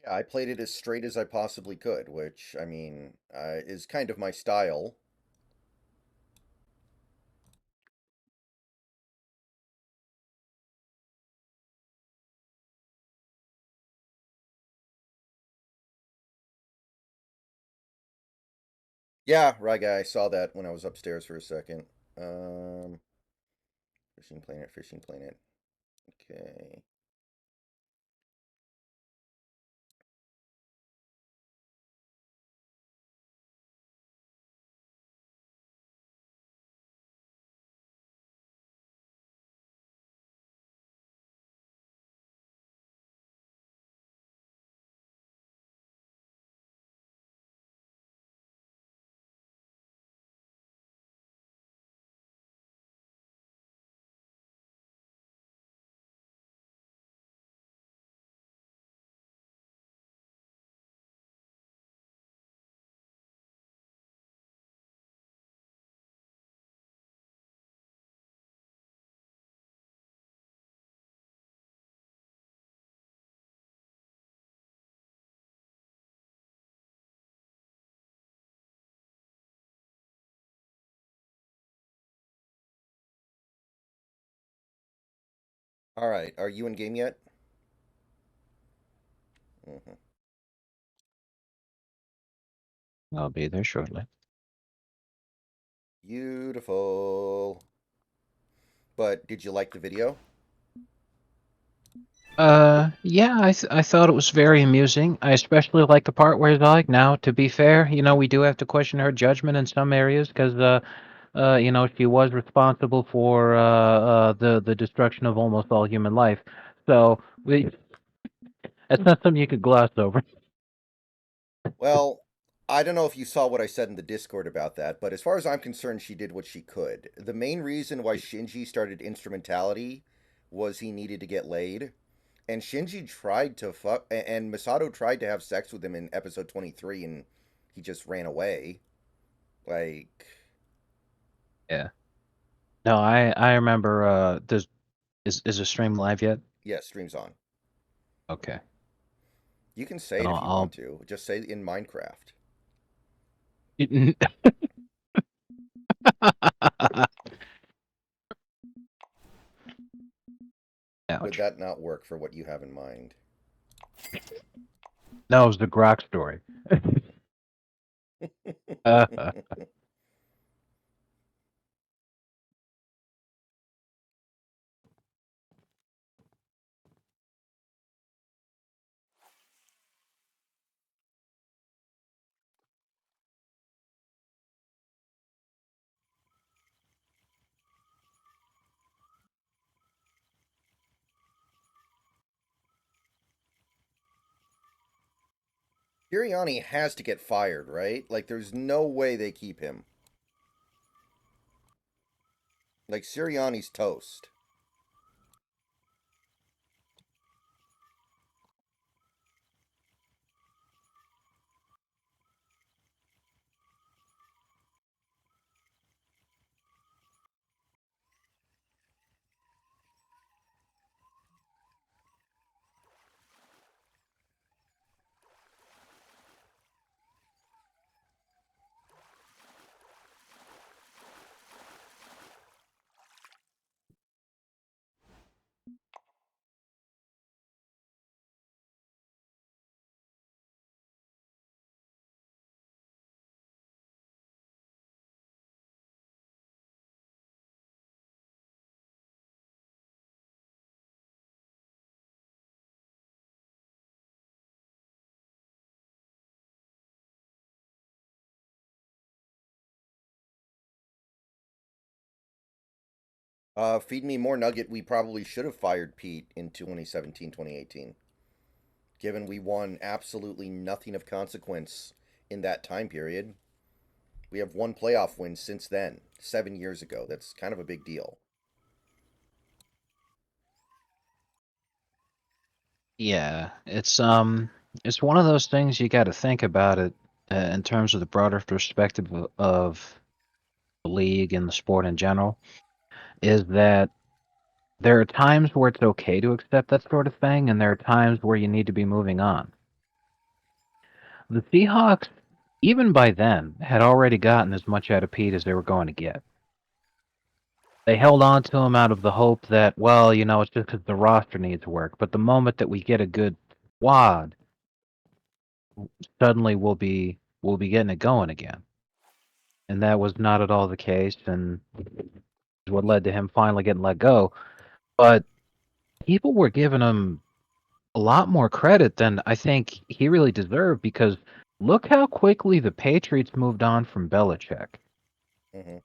Yeah, I played it as straight as I possibly could, which, I mean, is kind of my style. Yeah, right guy, I saw that when I was upstairs for a second. Um, Fishing Planet, Fishing Planet. Okay. All right, are you in game yet? Hmm. I'll be there shortly. Beautiful. But did you like the video? Yeah, I thought it was very amusing. I especially like the part where he's like, now, to be fair, we do have to question her judgment in some areas because, she was responsible for the destruction of almost all human life. So that's not something you could gloss over. Well, I don't know if you saw what I said in the Discord about that, but as far as I'm concerned, she did what she could. The main reason why Shinji started instrumentality was he needed to get laid. And Shinji tried to fuck, and Misato tried to have sex with him in episode 23, and he just ran away. Like, Yeah. No, I remember. There's is the stream live yet? yeah, stream's on. Okay. You can say Then it if you want I'll. to. Just say in Minecraft. Would Ouch. that not work for what you have in mind? That was the Grok story. Kiriani has to get fired, right? Like, there's no way they keep him. Like, Sirianni's toast. Feed me more nugget. We probably should have fired Pete in 2017, 2018, given we won absolutely nothing of consequence in that time period. We have one playoff win since then, 7 years ago. That's kind of a big deal. Yeah, it's one of those things you got to think about it in terms of the broader perspective of the league and the sport in general. Is that there are times where it's okay to accept that sort of thing, and there are times where you need to be moving on. the Seahawks, even by then, had already gotten as much out of Pete as they were going to get. They held on to him out of the hope that, well, it's just because the roster needs work. But the moment that we get a good squad, suddenly we'll be getting it going again. And that was not at all the case, and is what led to him finally getting let go. But people were giving him a lot more credit than I think he really deserved, because look how quickly the Patriots moved on from Belichick. Hmm.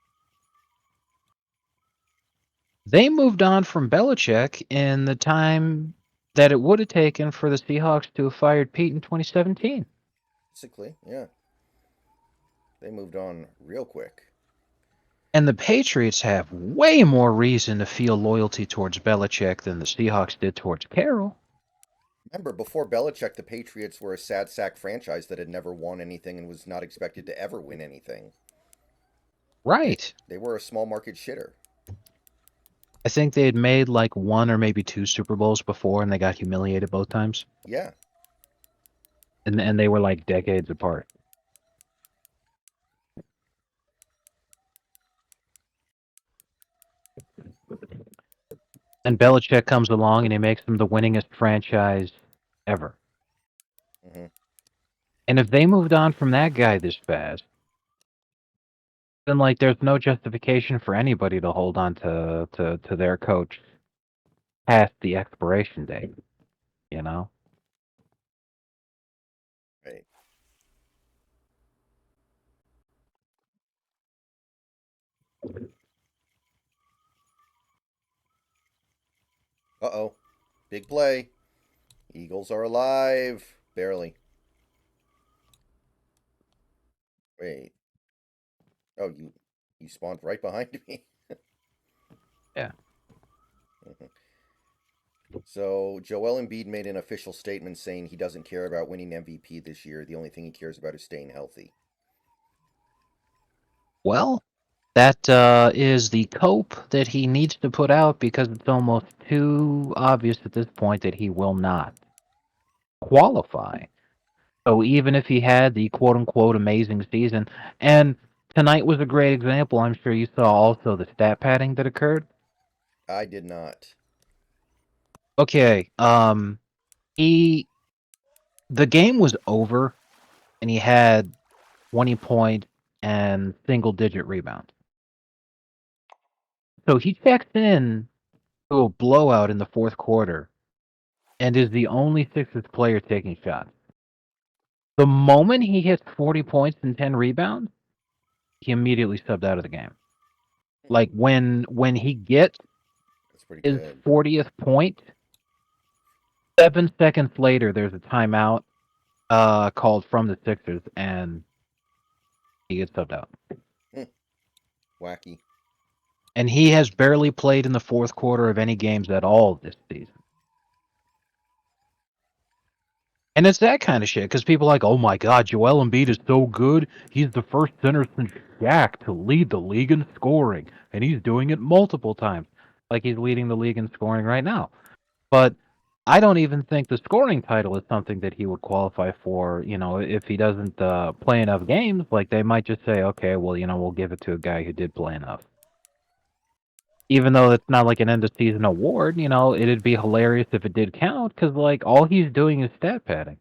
They moved on from Belichick in the time that it would have taken for the Seahawks to have fired Pete in 2017. Basically, yeah. They moved on real quick. And the Patriots have way more reason to feel loyalty towards Belichick than the Seahawks did towards Carroll. Remember, before Belichick, the Patriots were a sad sack franchise that had never won anything and was not expected to ever win anything. Right. They were a small market shitter. I think they had made like one or maybe two Super Bowls before, and they got humiliated both times. Yeah. And they were like decades apart. And Belichick comes along and he makes them the winningest franchise ever. Hmm. And if they moved on from that guy this fast, then like there's no justification for anybody to hold on to their coach past the expiration date, you know? Right. Uh-oh. Big play. Eagles are alive. Barely. Wait. Oh, you spawned right behind me. Yeah. So Joel Embiid made an official statement saying he doesn't care about winning MVP this year. The only thing he cares about is staying healthy. Well, that is the cope that he needs to put out, because it's almost too obvious at this point that he will not qualify. So even if he had the quote unquote amazing season, and tonight was a great example, I'm sure you saw also the stat padding that occurred. I did not. Okay, he the game was over and he had 20 point and single digit rebounds. So he checks in to a blowout in the fourth quarter and is the only Sixers player taking shots. The moment he hits 40 points and 10 rebounds, he immediately subbed out of the game. Like when he gets That's pretty his good. 40th point, 7 seconds later there's a timeout called from the Sixers and he gets subbed out. Wacky. And he has barely played in the fourth quarter of any games at all this season. And it's that kind of shit, because people are like, oh my god, Joel Embiid is so good. He's the first center since Shaq to lead the league in scoring, and he's doing it multiple times. Like he's leading the league in scoring right now. But I don't even think the scoring title is something that he would qualify for. If he doesn't play enough games, like they might just say, okay, well, we'll give it to a guy who did play enough. Even though it's not like an end of season award, it'd be hilarious if it did count, because like all he's doing is stat padding.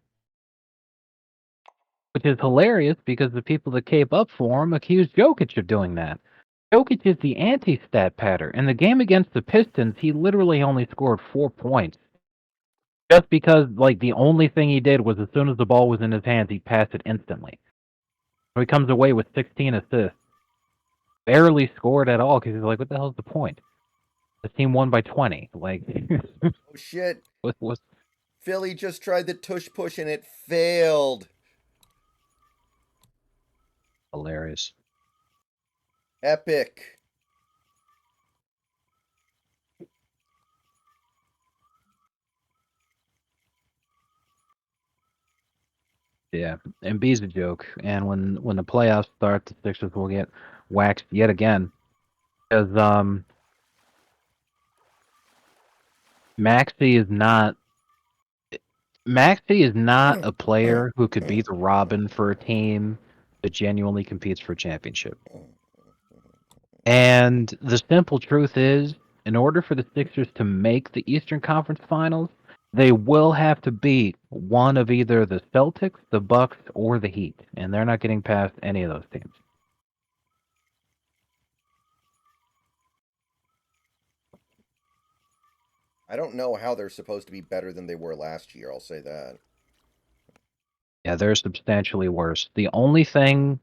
Which is hilarious because the people that came up for him accused Jokic of doing that. Jokic is the anti-stat padder. In the game against the Pistons, he literally only scored 4 points. Just because, like, the only thing he did was as soon as the ball was in his hands, he passed it instantly. So he comes away with 16 assists. Barely scored at all because he's like, what the hell's the point? The team won by 20. Like, Oh shit. what's Philly just tried the tush push and it failed. hilarious? Epic. Yeah, and B's a joke. And when the playoffs start, the Sixers will get waxed yet again. Because Maxey is not Maxey is not a player who could be the Robin for a team that genuinely competes for a championship. And the simple truth is, in order for the Sixers to make the Eastern Conference Finals, they will have to beat one of either the Celtics, the Bucks, or the Heat, and they're not getting past any of those teams. I don't know how they're supposed to be better than they were last year. I'll say that. Yeah, they're substantially worse. The only thing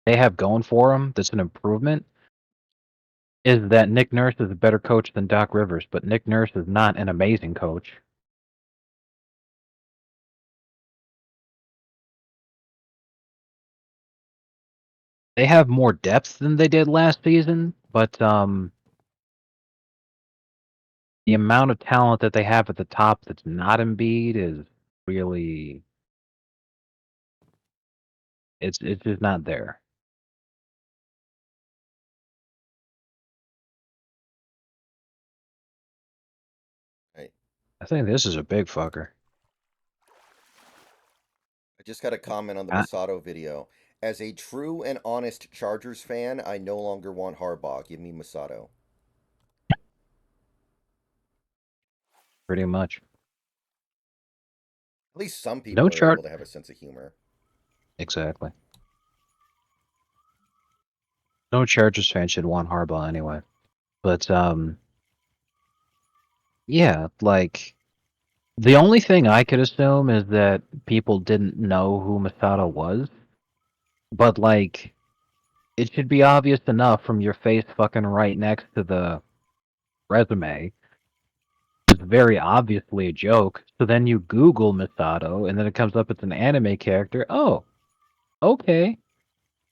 they have going for them that's an improvement is that Nick Nurse is a better coach than Doc Rivers, but Nick Nurse is not an amazing coach. They have more depth than they did last season, but the amount of talent that they have at the top that's not Embiid is really it's just not there. Right. I think this is a big fucker. I just got a comment on the I, Masato video. As a true and honest Chargers fan, I no longer want Harbaugh. Give me Masato. pretty much. At least some No people are chart able to have a sense of humor. exactly. No Chargers fan should want Harbaugh anyway. But yeah, like the only thing I could assume is that people didn't know who Masato was. But like it should be obvious enough from your face fucking right next to the resume. It's very obviously a joke. So then you Google Misato, and then it comes up it's an anime character. Oh, okay.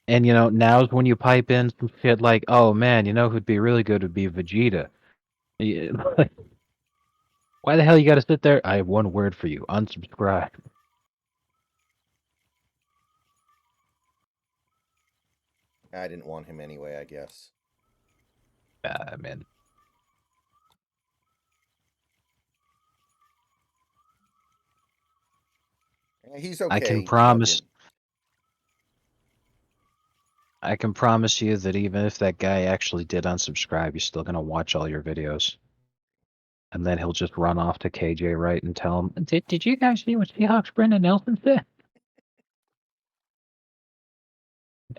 And now's when you pipe in some shit like, "Oh man, who'd be really good would be Vegeta." Yeah, like, why the hell you got to sit there? I have one word for you: unsubscribe. I didn't want him anyway, I guess. Man, He's I can okay. promise. Fucking. I can promise you that even if that guy actually did unsubscribe, he's still gonna watch all your videos. And then he'll just run off to KJ Wright and tell him, "Did you guys see what Seahawks Brendan Nelson said?"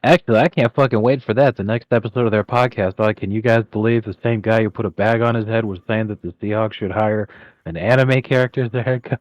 Actually, I can't fucking wait for that. The next episode of their podcast. Like, can you guys believe the same guy who put a bag on his head was saying that the Seahawks should hire an anime character as their head coach?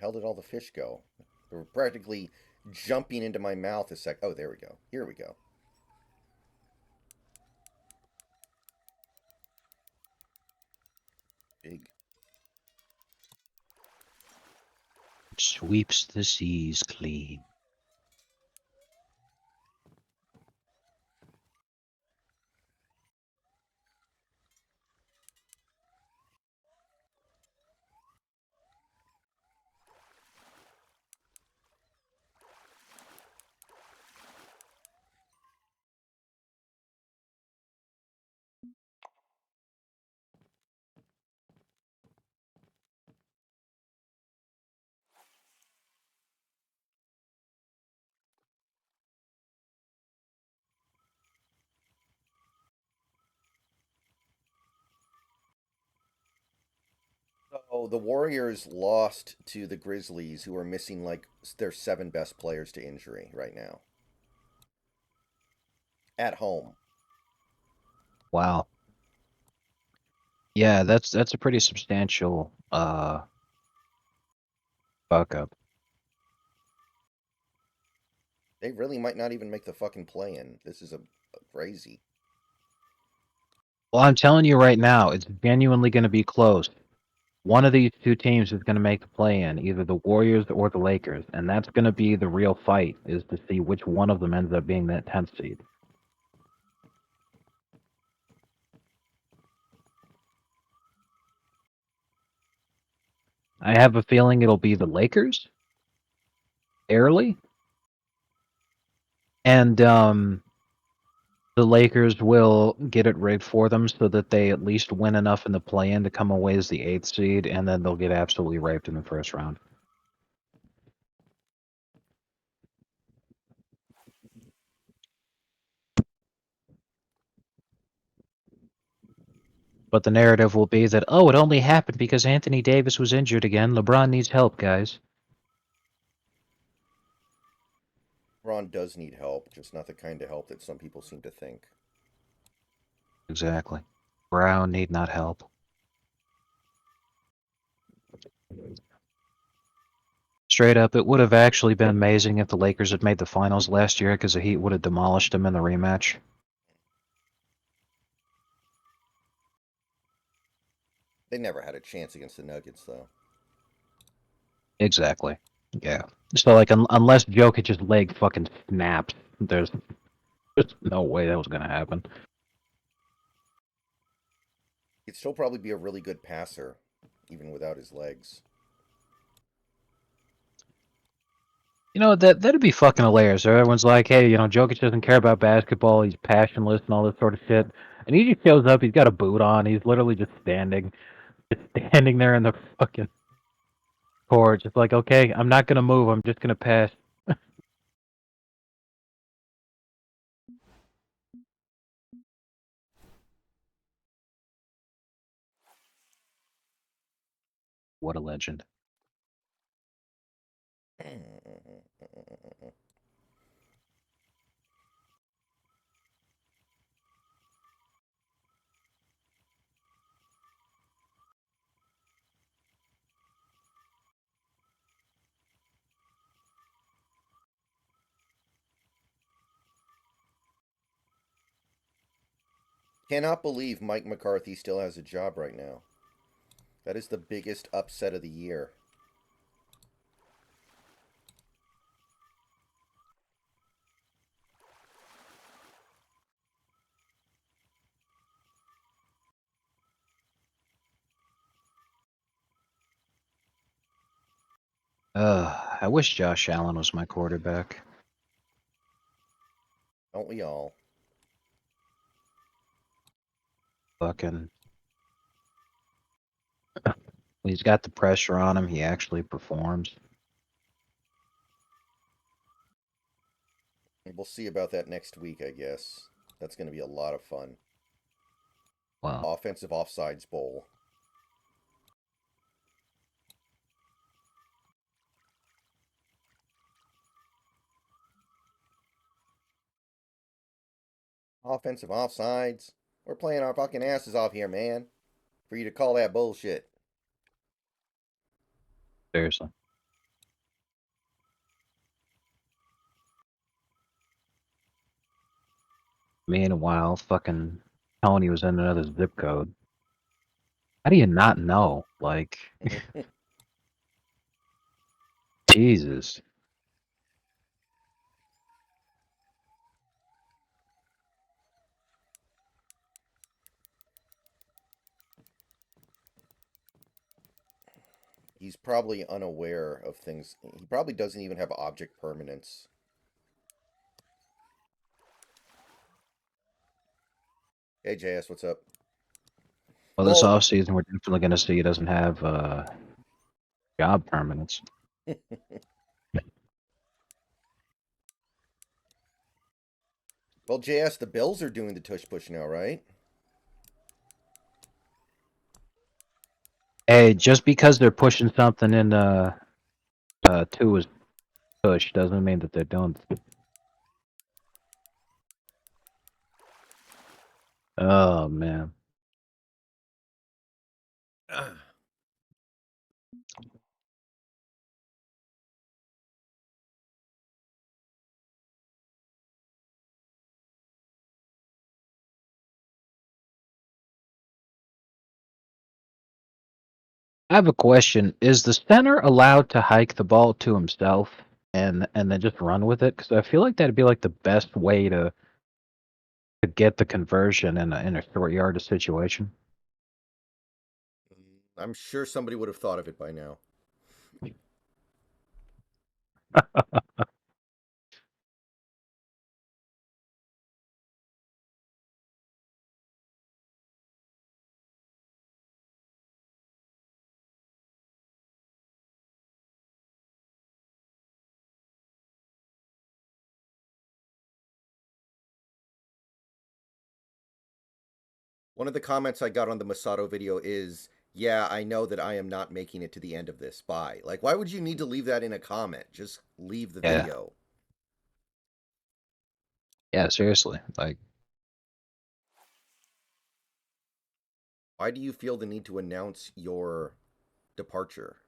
How did all the fish go? They were practically jumping into my mouth a sec. Oh, there we go. Here we go. Big. Sweeps the seas clean. So the Warriors lost to the Grizzlies, who are missing like their seven best players to injury right now. At home. Wow. Yeah, that's a pretty substantial fuck up. They really might not even make the fucking play in. This is a crazy. Well, I'm telling you right now, it's genuinely going to be close. One of these two teams is going to make the play-in, either the Warriors or the Lakers, and that's going to be the real fight, is to see which one of them ends up being that 10th seed. I have a feeling it'll be the Lakers, early, and the Lakers will get it rigged for them so that they at least win enough in the play-in to come away as the 8th seed, and then they'll get absolutely raped in the first round. But the narrative will be that, oh, it only happened because Anthony Davis was injured again. LeBron needs help, guys. Ron does need help, just not the kind of help that some people seem to think. Exactly. Brown need not help. Straight up, it would have actually been amazing if the Lakers had made the finals last year because the Heat would have demolished them in the rematch. They never had a chance against the Nuggets, though. Exactly. Yeah. So, like, unless Jokic's leg fucking snaps, there's no way that was going to happen. He'd still probably be a really good passer, even without his legs. You know, that'd be fucking hilarious. Everyone's like, hey, Jokic doesn't care about basketball. He's passionless and all this sort of shit. And he just shows up. He's got a boot on. He's literally just standing there in the fucking court. Just like, okay, I'm not going to move. I'm just going to pass. What a legend. Cannot believe Mike McCarthy still has a job right now. That is the biggest upset of the year. I wish Josh Allen was my quarterback. Don't we all? Fucking. When he's got the pressure on him, he actually performs. We'll see about that next week, I guess. That's going to be a lot of fun. Well, Offensive Offsides Bowl. Offensive offsides. We're playing our fucking asses off here, man. For you to call that bullshit. seriously. Meanwhile, fucking Tony was in another zip code. How do you not know? Like, Jesus. He's probably unaware of things. He probably doesn't even have object permanence. Hey, JS, what's up? Well, this Well, offseason, we're definitely going to see he doesn't have job permanence. well, JS, the Bills are doing the tush push now, right? Hey, just because they're pushing something in two is push doesn't mean that they're doing. Oh man. I have a question. Is the center allowed to hike the ball to himself and then just run with it? Because I feel like that'd be like the best way to get the conversion in a short yardage situation. I'm sure somebody would have thought of it by now. One of the comments I got on the Masato video is, "Yeah, I know that I am not making it to the end of this. Bye." Like, why would you need to leave that in a comment? Just leave the Yeah. video. Yeah, seriously. Like, Why do you feel the need to announce your departure?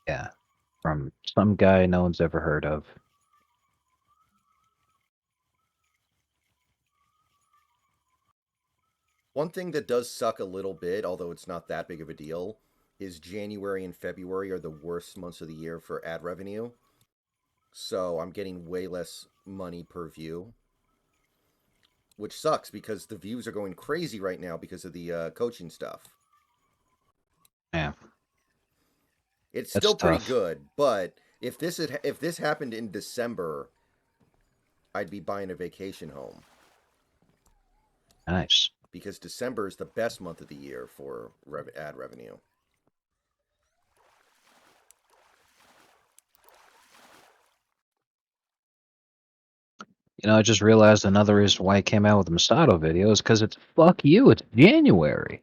yeah. From some guy no one's ever heard of. One thing that does suck a little bit, although it's not that big of a deal, is January and February are the worst months of the year for ad revenue. So I'm getting way less money per view, which sucks because the views are going crazy right now because of the coaching stuff. Yeah, It's that's still pretty tough. good, but if this happened in December, I'd be buying a vacation home Nice. because December is the best month of the year for ad revenue. I just realized another reason why I came out with the Masato video is because it's fuck you. It's January.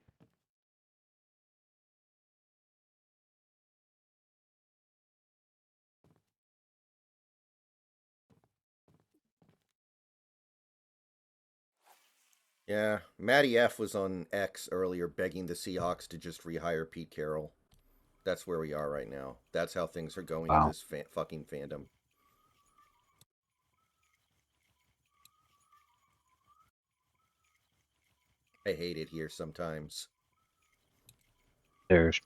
Yeah, Matty F was on X earlier begging the Seahawks to just rehire Pete Carroll. That's where we are right now. That's how things are going in Wow. this fucking fandom. I hate it here sometimes. There's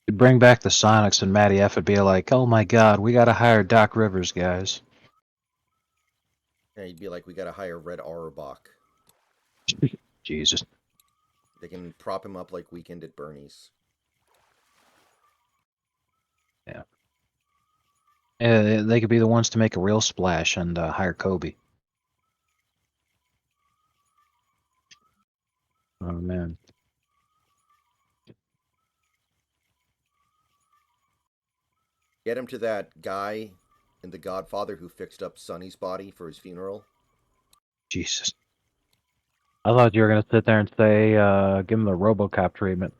you bring back the Sonics and Matty F would be like, oh my god, we gotta hire Doc Rivers, guys. Yeah, you'd be like, we got to hire Red Auerbach. Jesus. They can prop him up like Weekend at Bernie's. Yeah. Yeah, they could be the ones to make a real splash and hire Kobe. Oh man. Get him to that guy in The Godfather who fixed up Sonny's body for his funeral. Jesus. I thought you were gonna sit there and say, give him the RoboCop treatment.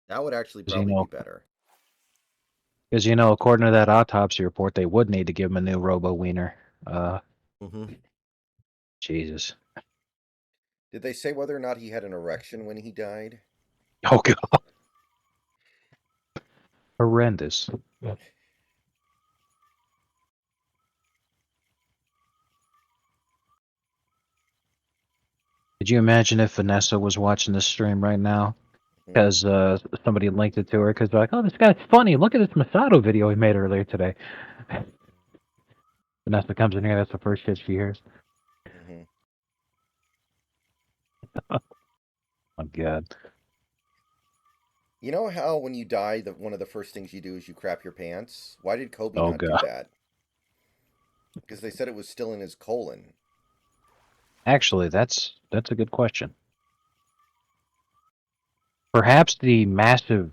That would actually Because you probably be know, better. because according to that autopsy report, they would need to give him a new Robo Wiener. Uh, Mm-hmm. Jesus. Did they say whether or not he had an erection when he died? Oh god. Horrendous. Could you imagine if Vanessa was watching this stream right now? Mm-hmm. Because somebody linked it to her because they're like, oh, this guy's funny. Look at this Masato video he made earlier today. Vanessa comes in here. That's the first shit she hears. Mm-hmm. Oh, God. You know how when you die, one of the first things you do is you crap your pants? Why did Kobe Oh, not do God. that? Because they said it was still in his colon. Actually, that's a good question. Perhaps the massive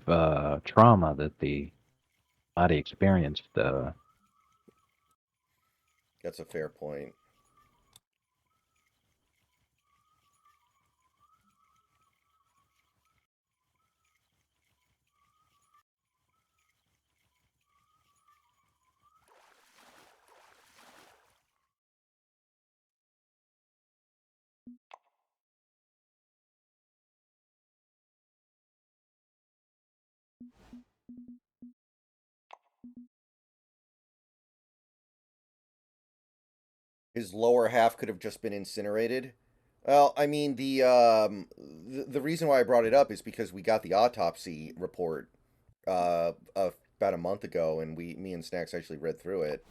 trauma that the body experienced. That's a fair point. His lower half could have just been incinerated. Well, I mean the reason why I brought it up is because we got the autopsy report about a month ago, and me and Snacks actually read through it,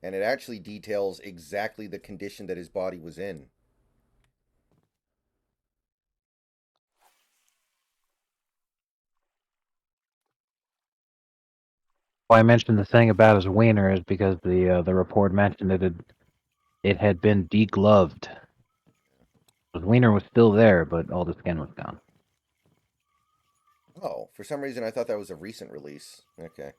and it actually details exactly the condition that his body was in. Why I mentioned the thing about his wiener is because the report mentioned it had been degloved. His wiener was still there, but all the skin was gone. Oh, for some reason I thought that was a recent release. Okay.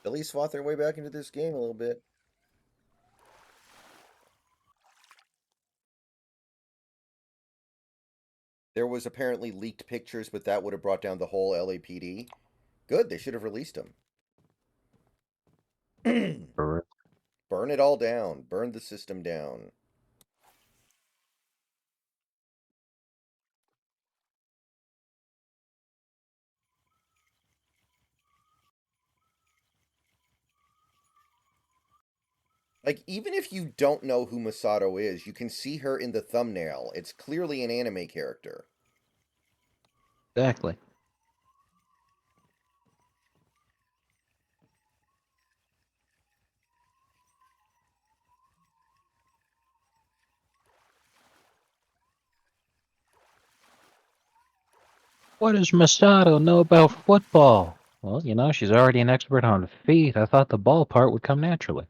At least fought their way back into this game a little bit. There was apparently leaked pictures, but that would have brought down the whole LAPD. Good, they should have released him. For Burn it all down. Burn the system down. Like, even if you don't know who Masato is, you can see her in the thumbnail. It's clearly an anime character. exactly. What does Masato know about football? Well, she's already an expert on feet. I thought the ball part would come naturally.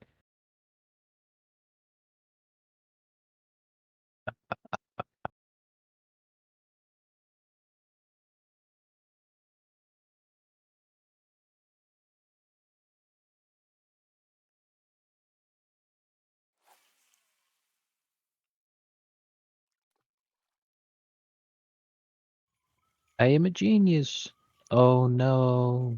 I am a genius. Oh no.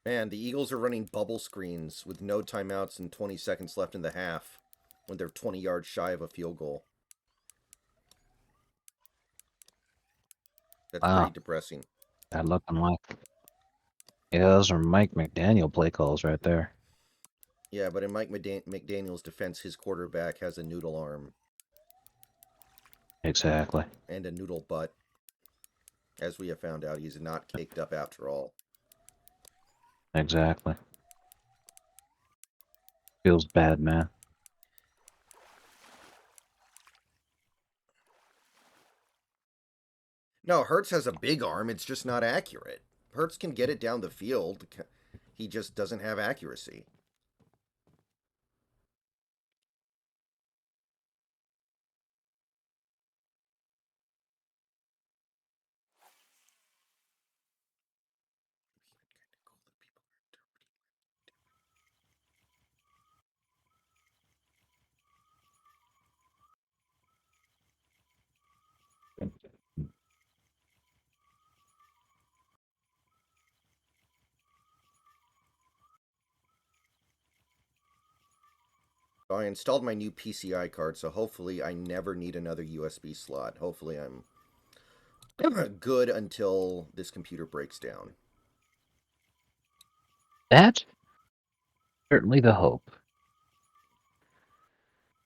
Man, the Eagles are running bubble screens with no timeouts and 20 seconds left in the half when they're 20 yards shy of a field goal. That's pretty Wow. depressing. That looking like. Yeah, those are Mike McDaniel play calls right there. Yeah, but in McDaniel's defense, his quarterback has a noodle arm Exactly. and a noodle butt. As we have found out, he's not caked up after all. Exactly. Feels bad, man. No, Hertz has a big arm. It's just not accurate. Hertz can get it down the field. He just doesn't have accuracy. I installed my new PCI card, so hopefully I never need another USB slot. Hopefully I'm good until this computer breaks down. That's certainly the hope.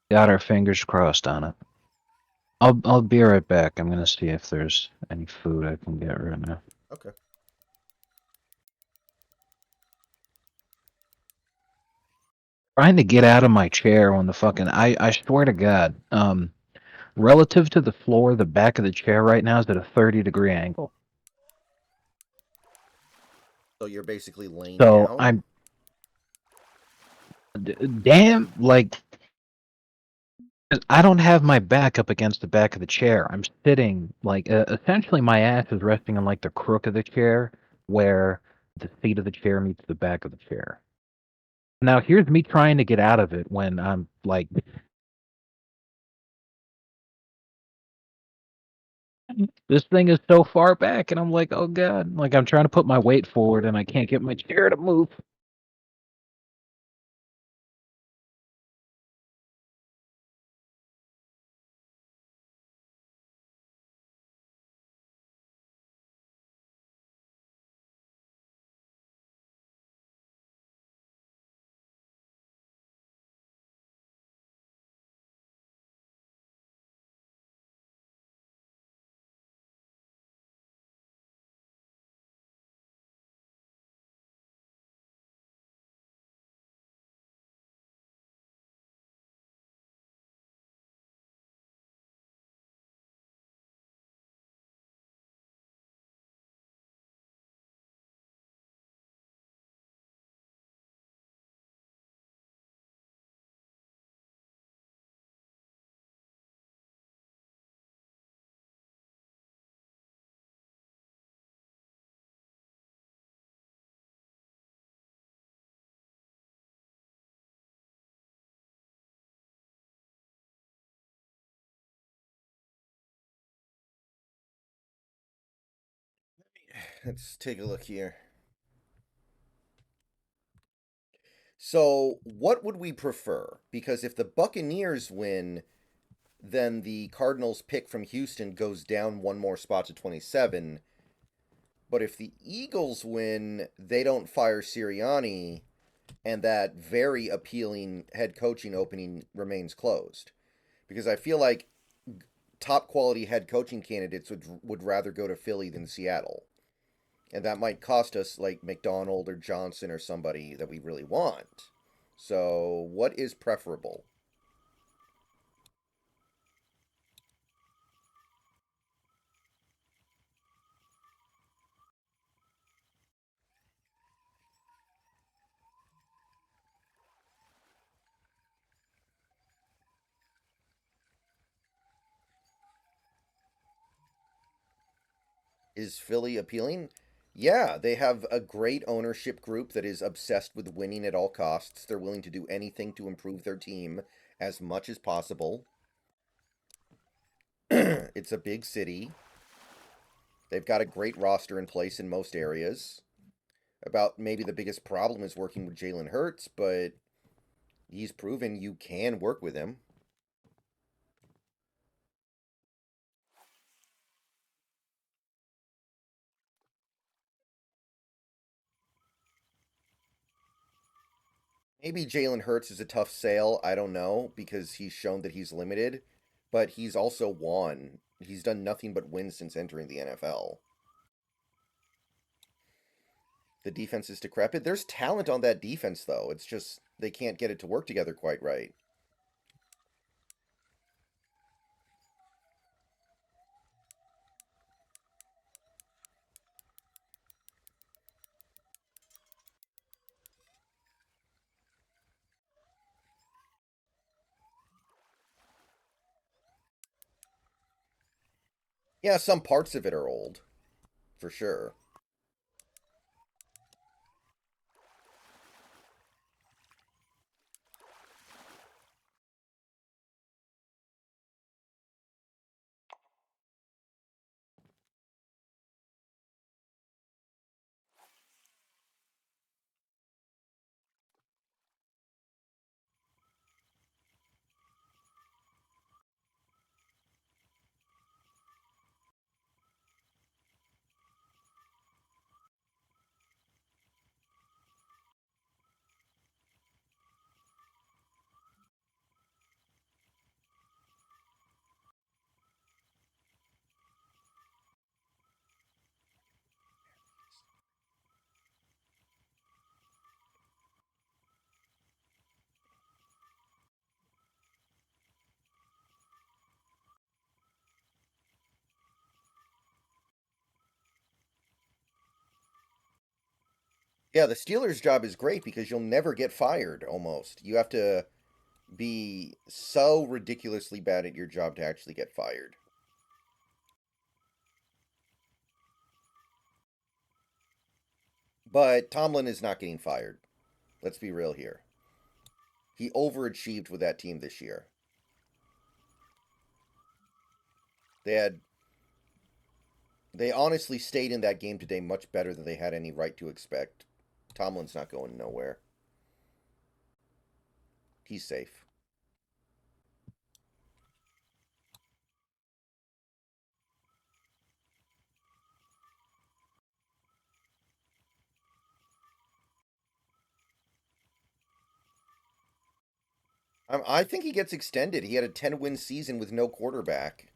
Got our fingers crossed on it. I'll be right back. I'm gonna see if there's any food I can get right now. Okay. Trying to get out of my chair when the fucking I swear to God, relative to the floor, the back of the chair right now is at a 30-degree angle. So you're basically laying So down? I'm damn like I don't have my back up against the back of the chair. I'm sitting like essentially my ass is resting on like the crook of the chair where the seat of the chair meets the back of the chair. Now here's me trying to get out of it when I'm like this thing is so far back and I'm like, "Oh god." Like I'm trying to put my weight forward and I can't get my chair to move. Let's take a look here. So, what would we prefer? Because if the Buccaneers win, then the Cardinals' pick from Houston goes down one more spot to 27. But if the Eagles win, they don't fire Sirianni, and that very appealing head coaching opening remains closed. Because I feel like top quality head coaching candidates would rather go to Philly than Seattle. And that might cost us like McDonald or Johnson or somebody that we really want. So, what is preferable? Is Philly appealing? Yeah, they have a great ownership group that is obsessed with winning at all costs. They're willing to do anything to improve their team as much as possible. It's a big city. They've got a great roster in place in most areas. About maybe the biggest problem is working with Jalen Hurts, but he's proven you can work with him. Maybe Jalen Hurts is a tough sale. I don't know because he's shown that he's limited, but he's also won. He's done nothing but win since entering the NFL. The defense is decrepit. There's talent on that defense, though. It's just they can't get it to work together quite right. Yeah, some parts of it are old, for sure. Yeah, the Steelers' job is great because you'll never get fired. Almost, you have to be so ridiculously bad at your job to actually get fired. But Tomlin is not getting fired. Let's be real here. He overachieved with that team this year. They had they honestly stayed in that game today much better than they had any right to expect. Tomlin's not going nowhere. He's safe. I think he gets extended. He had a 10-win season with no quarterback.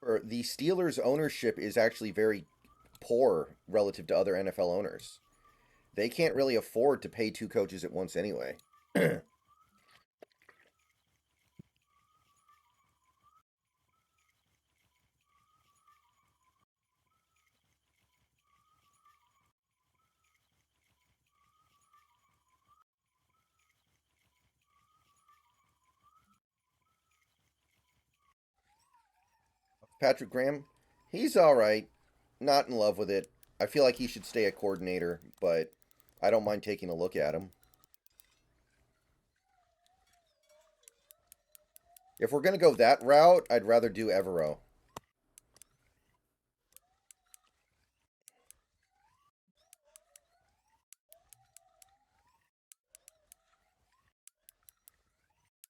Remember, the Steelers' ownership is actually very poor relative to other NFL owners. They can't really afford to pay two coaches at once anyway. Patrick Graham, he's all right. Not in love with it. I feel like he should stay a coordinator, but I don't mind taking a look at him. If we're going to go that route, I'd rather do Evero.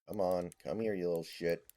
Come on. Come here, you little shit.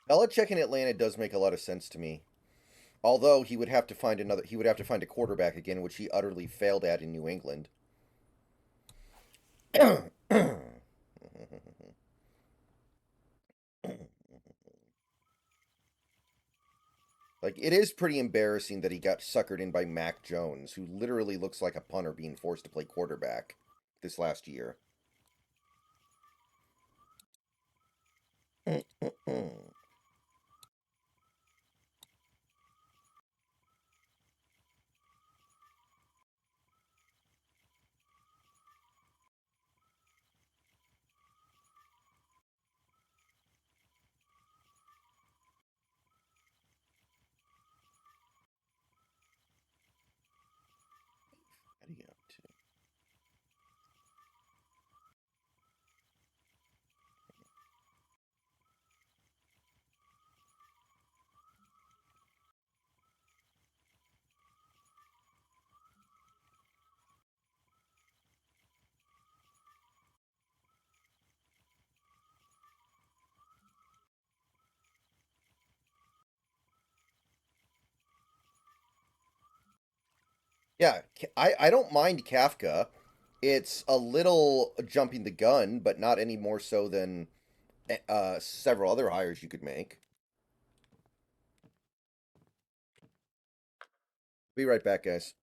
Belichick in Atlanta does make a lot of sense to me. Although he would have to find a quarterback again, which he utterly failed at in New England. Like, it is pretty embarrassing that he got suckered in by Mac Jones, who literally looks like a punter being forced to play quarterback this last year. What are you up to? Yeah, I don't mind Kafka. It's a little jumping the gun, but not any more so than several other hires you could make. Be right back, guys.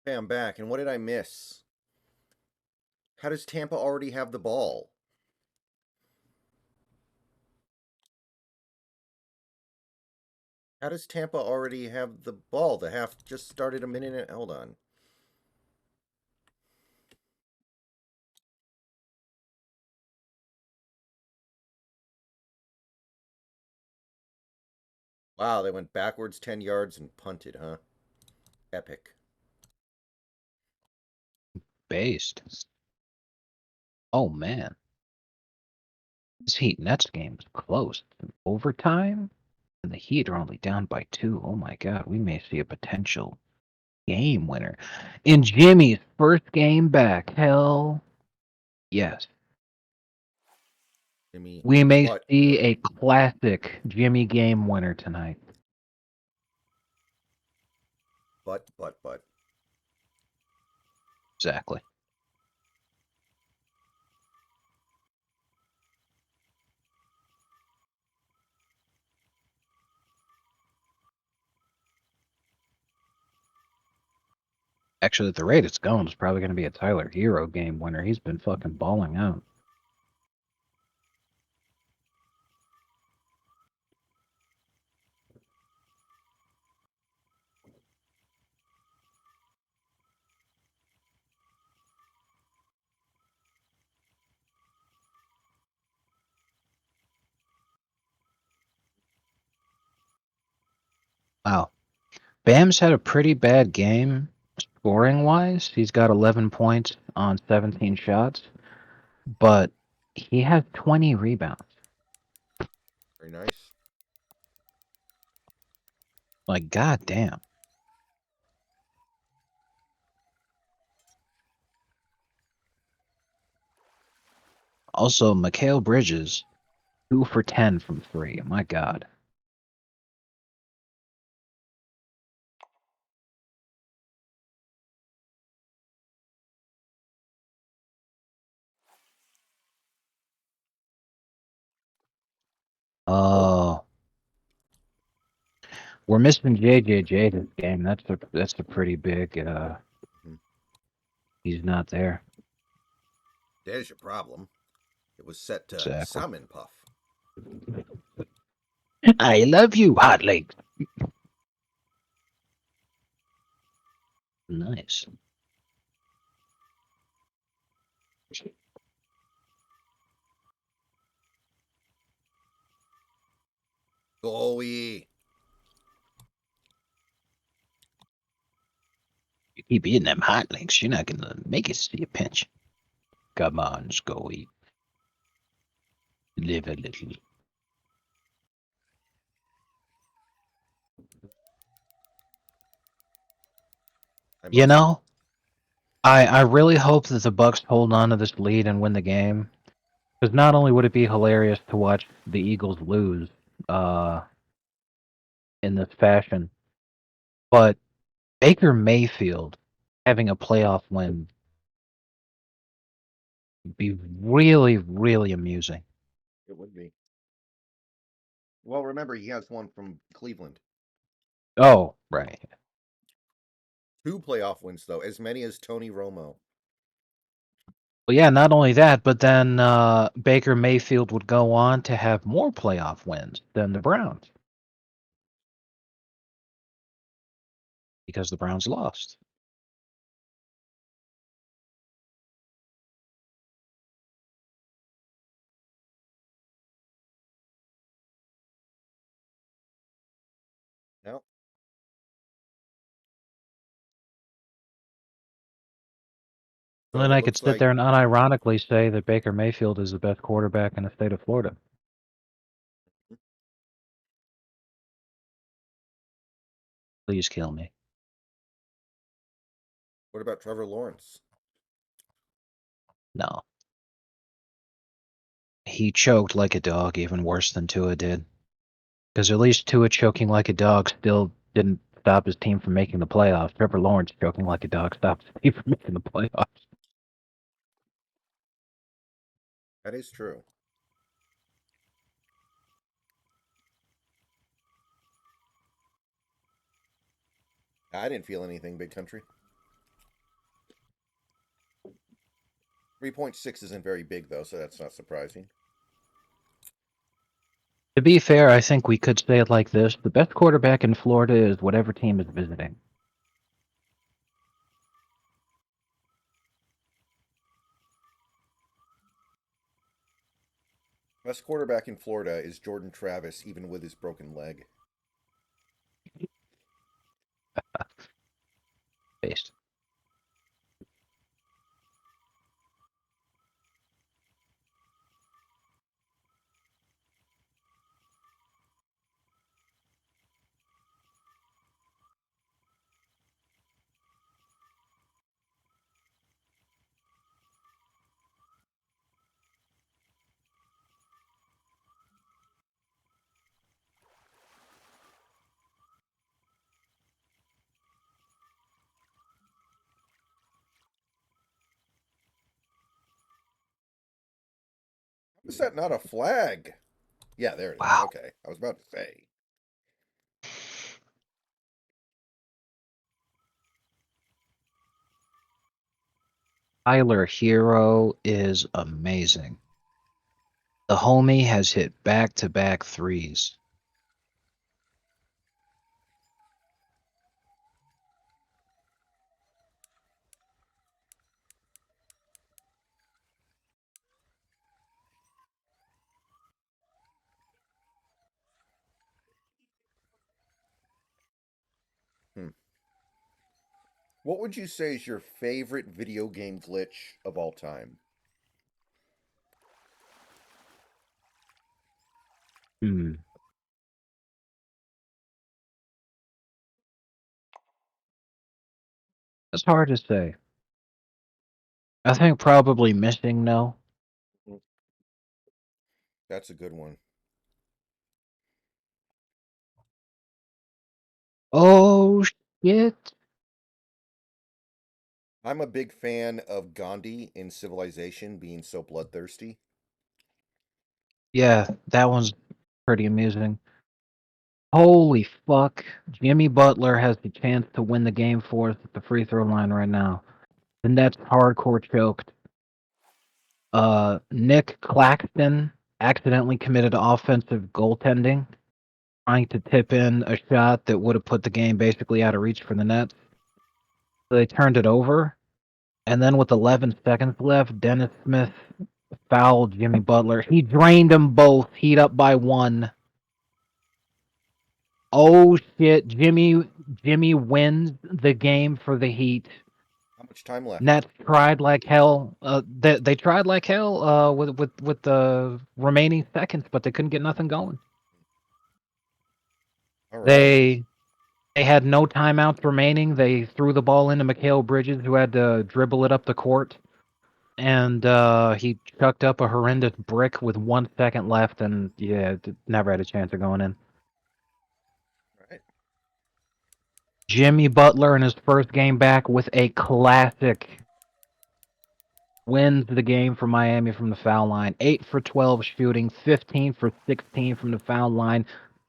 Hey, I'm back. And what did I miss? How does Tampa already have the ball? How does Tampa already have the ball? The half just started a minute. Hold on. Wow, they went backwards 10 yards and punted, huh? Epic. Based. Oh man, this Heat Nets game is close. Overtime, and the Heat are only down by 2. Oh my God, we may see a potential game winner in Jimmy's first game back. Hell yes, Jimmy, we may but see a classic Jimmy game winner tonight. but. Exactly. Actually, at the rate it's going, it's probably going to be a Tyler Hero game winner. He's been fucking balling out. Wow. Bam's had a pretty bad game scoring wise. He's got 11 points on 17 shots, but he has 20 rebounds. Very nice. Like, goddamn. Also, Mikal Bridges, 2 for 10 from 3. My God. Oh, Oh, we're missing JJJ this game. That's a pretty big. mhm. He's not there. There's your problem. It was set to Exactly. salmon puff. I love you, Hot Legs. Nice. Goalie. You keep eating them hot links, you're not gonna make it to your pinch. Come on, Scully. Live a little. I You must. know, I really hope that the Bucks hold on to this lead and win the game. Because not only would it be hilarious to watch the Eagles lose uh, in this fashion, but Baker Mayfield having a playoff win would be really, really amusing. It would be. Well, remember, he has one from Cleveland. Oh, right. 2 playoff wins, though, as many as Tony Romo. Well, yeah, not only that, but then Baker Mayfield would go on to have more playoff wins than the Browns because the Browns lost. No. And So then it I could looks sit like there and unironically say that Baker Mayfield is the best quarterback in the state of Florida. Please kill me. what about Trevor Lawrence? No. He choked like a dog, even worse than Tua did. Because at least Tua choking like a dog still didn't stop his team from making the playoffs. Trevor Lawrence choking like a dog stopped his team from making the playoffs. That is true. I didn't feel anything, big country. 3.6 isn't very big though, so that's not surprising. To be fair, I think we could say it like this: the best quarterback in Florida is whatever team is visiting. Best quarterback in Florida is Jordan Travis, even with his broken leg. Based. How is that not a flag? Yeah, there it is. Wow. Okay, I was about to say. Tyler Hero is amazing. The homie has hit back-to-back threes. Hmm. What would you say is your favorite video game glitch of all time? Hmm. It's hard to say. I think probably missing no. That's a good one. Oh shit. I'm a big fan of Gandhi in Civilization being so bloodthirsty. Yeah, that one's pretty amusing. Holy fuck. Jimmy Butler has the chance to win the game for us at the free throw line right now. The Nets hardcore choked. Nick Claxton accidentally committed offensive goaltending, trying to tip in a shot that would have put the game basically out of reach for the Nets. So they turned it over, and then with 11 seconds left, Dennis Smith fouled Jimmy Butler. He drained them both. Heat up by one. Oh shit! Jimmy wins the game for the Heat. How much time left? Nets tried like hell. They tried like hell. With the remaining seconds, but they couldn't get nothing going. All right. They they had no timeouts remaining. They threw the ball into Mikal Bridges, who had to dribble it up the court, and he chucked up a horrendous brick with 1 second left, and yeah, never had a chance of going in. All right. Jimmy Butler in his first game back with a classic wins the game for Miami from the foul line. 8 for 12 shooting, 15 for 16 from the foul line,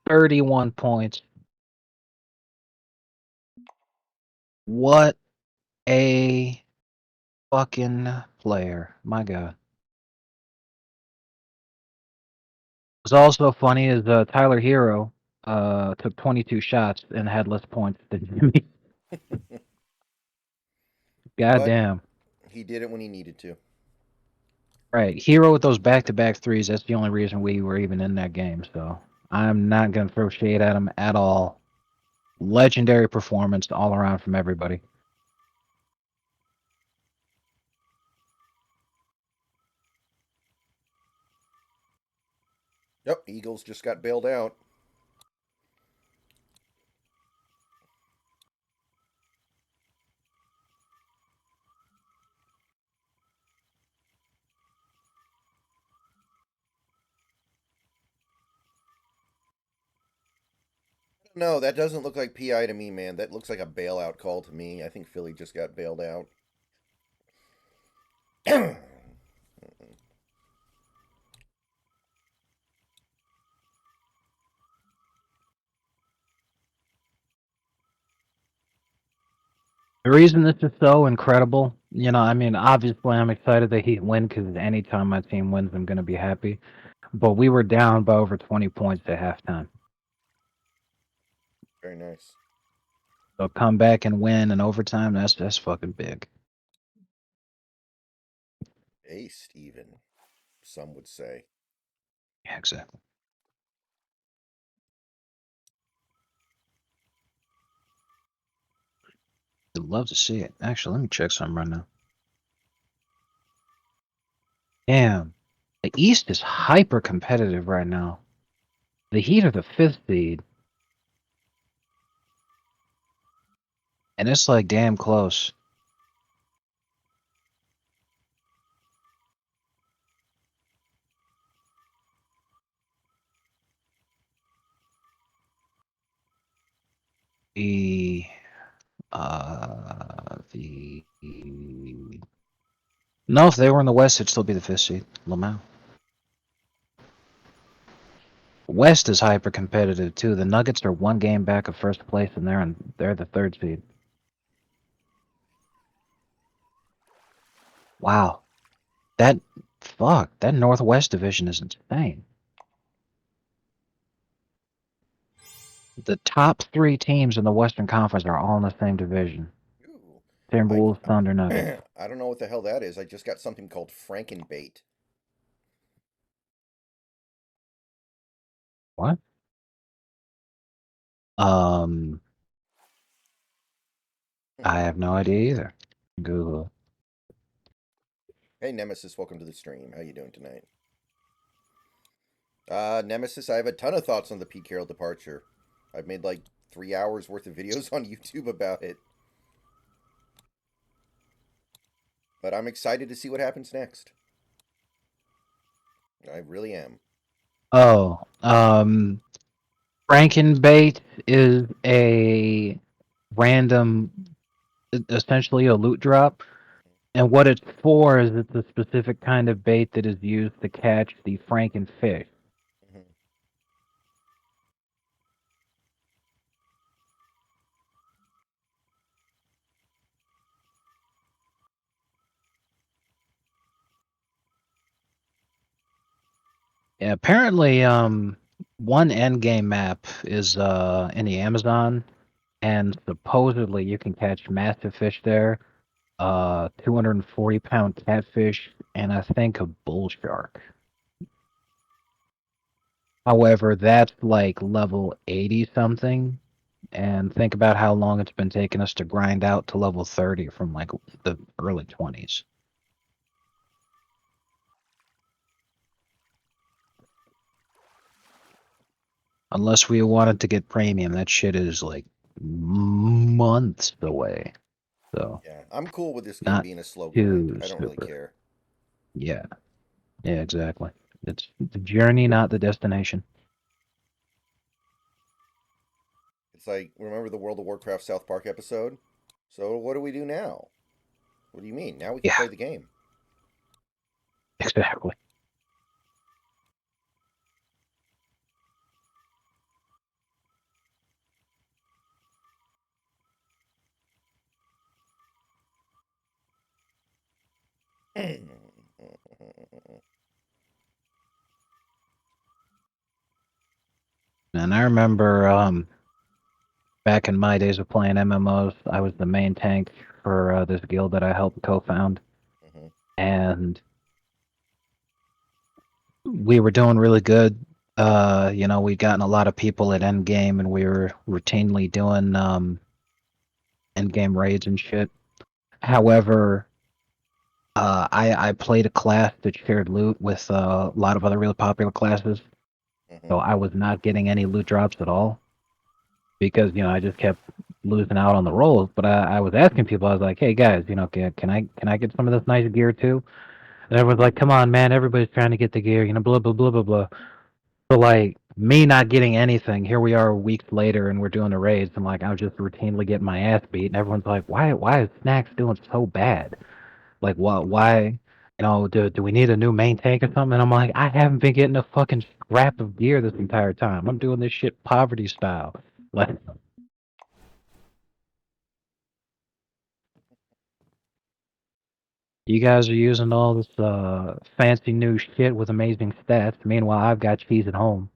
31 points. What a fucking player. My God. What's also funny is Tyler Hero took 22 shots and had less points than Jimmy. But Goddamn. he did it when he needed to. Right. Hero with those back-to-back threes, that's the only reason we were even in that game. So I'm not going to throw shade at him at all. Legendary performance all around from everybody. Yep, Eagles just got bailed out. No, that doesn't look like PI to me, man. That looks like a bailout call to me. I think Philly just got bailed out. The reason this is so incredible, I mean, obviously I'm excited the Heat win because anytime my team wins, I'm going to be happy. But we were down by over 20 points at halftime. Very nice. So come back and win in overtime, that's fucking big. Aced, even, some would say. Yeah, exactly. I'd love to see it. Actually, let me check something right now. Damn. The East is hyper competitive right now. The Heat are the 5th seed. And it's like damn close. The the No, if they were in the West, it'd still be the 5th seed. Lamau. West is hyper competitive too. The Nuggets are 1 game back of first place, and they're the 3rd seed. Wow, that that Northwest division is insane. The top 3 teams in the Western Conference are all in the same division: Ooh. I Timberwolves, Thunder, Nuggets. I don't know what the hell that is. I just got something called Frankenbait. What? Um, I have no idea either. Google. Hey Nemesis, welcome to the stream. How you doing tonight? Nemesis, I have a ton of thoughts on the Pete Carroll departure. I've made like 3 hours worth of videos on YouTube about it. But I'm excited to see what happens next. I really am. Oh, Frankenbait is a random, essentially a loot drop. And what it's for is it's a specific kind of bait that is used to catch the Frankenfish. Mhm. Yeah, apparently, one endgame map is in the Amazon, and supposedly you can catch massive fish there, 240-pound catfish, and I think a bull shark. However, that's like level 80 something, and think about how long it's been taking us to grind out to level 30 from like the early 20s. Unless we wanted to get premium, that shit is like months away. So Yeah, I'm cool with this game not being a slow grind. too I don't really super. care. Yeah, yeah, exactly. It's the journey, not the destination. It's like, remember the World of Warcraft South Park episode? So what do we do now? What do you mean? Now we can Yeah, play the game. exactly. And I remember back in my days of playing MMOs, I was the main tank for this guild that I helped co-found, Mhm. and we were doing really good. We'd gotten a lot of people at endgame, and we were routinely doing endgame raids and shit. However, I played a class that shared loot with a lot of other really popular classes, Mhm. so I was not getting any loot drops at all because I just kept losing out on the rolls. But I was asking people, I was like, "Hey guys, can I get some of this nice gear too?" And everyone's like, "Come on, man, everybody's trying to get the gear, blah blah blah blah blah." So like me not getting anything, here we are weeks later, and we're doing the raids. I'm like, I'm just routinely getting my ass beat, and everyone's like, "Why is Snacks doing so bad? Like, why, do we need a new main tank or something?" And I'm like, I haven't been getting a fucking scrap of gear this entire time. I'm doing this shit poverty style. Like, You guys are using all this fancy new shit with amazing stats. Meanwhile, I've got cheese at home.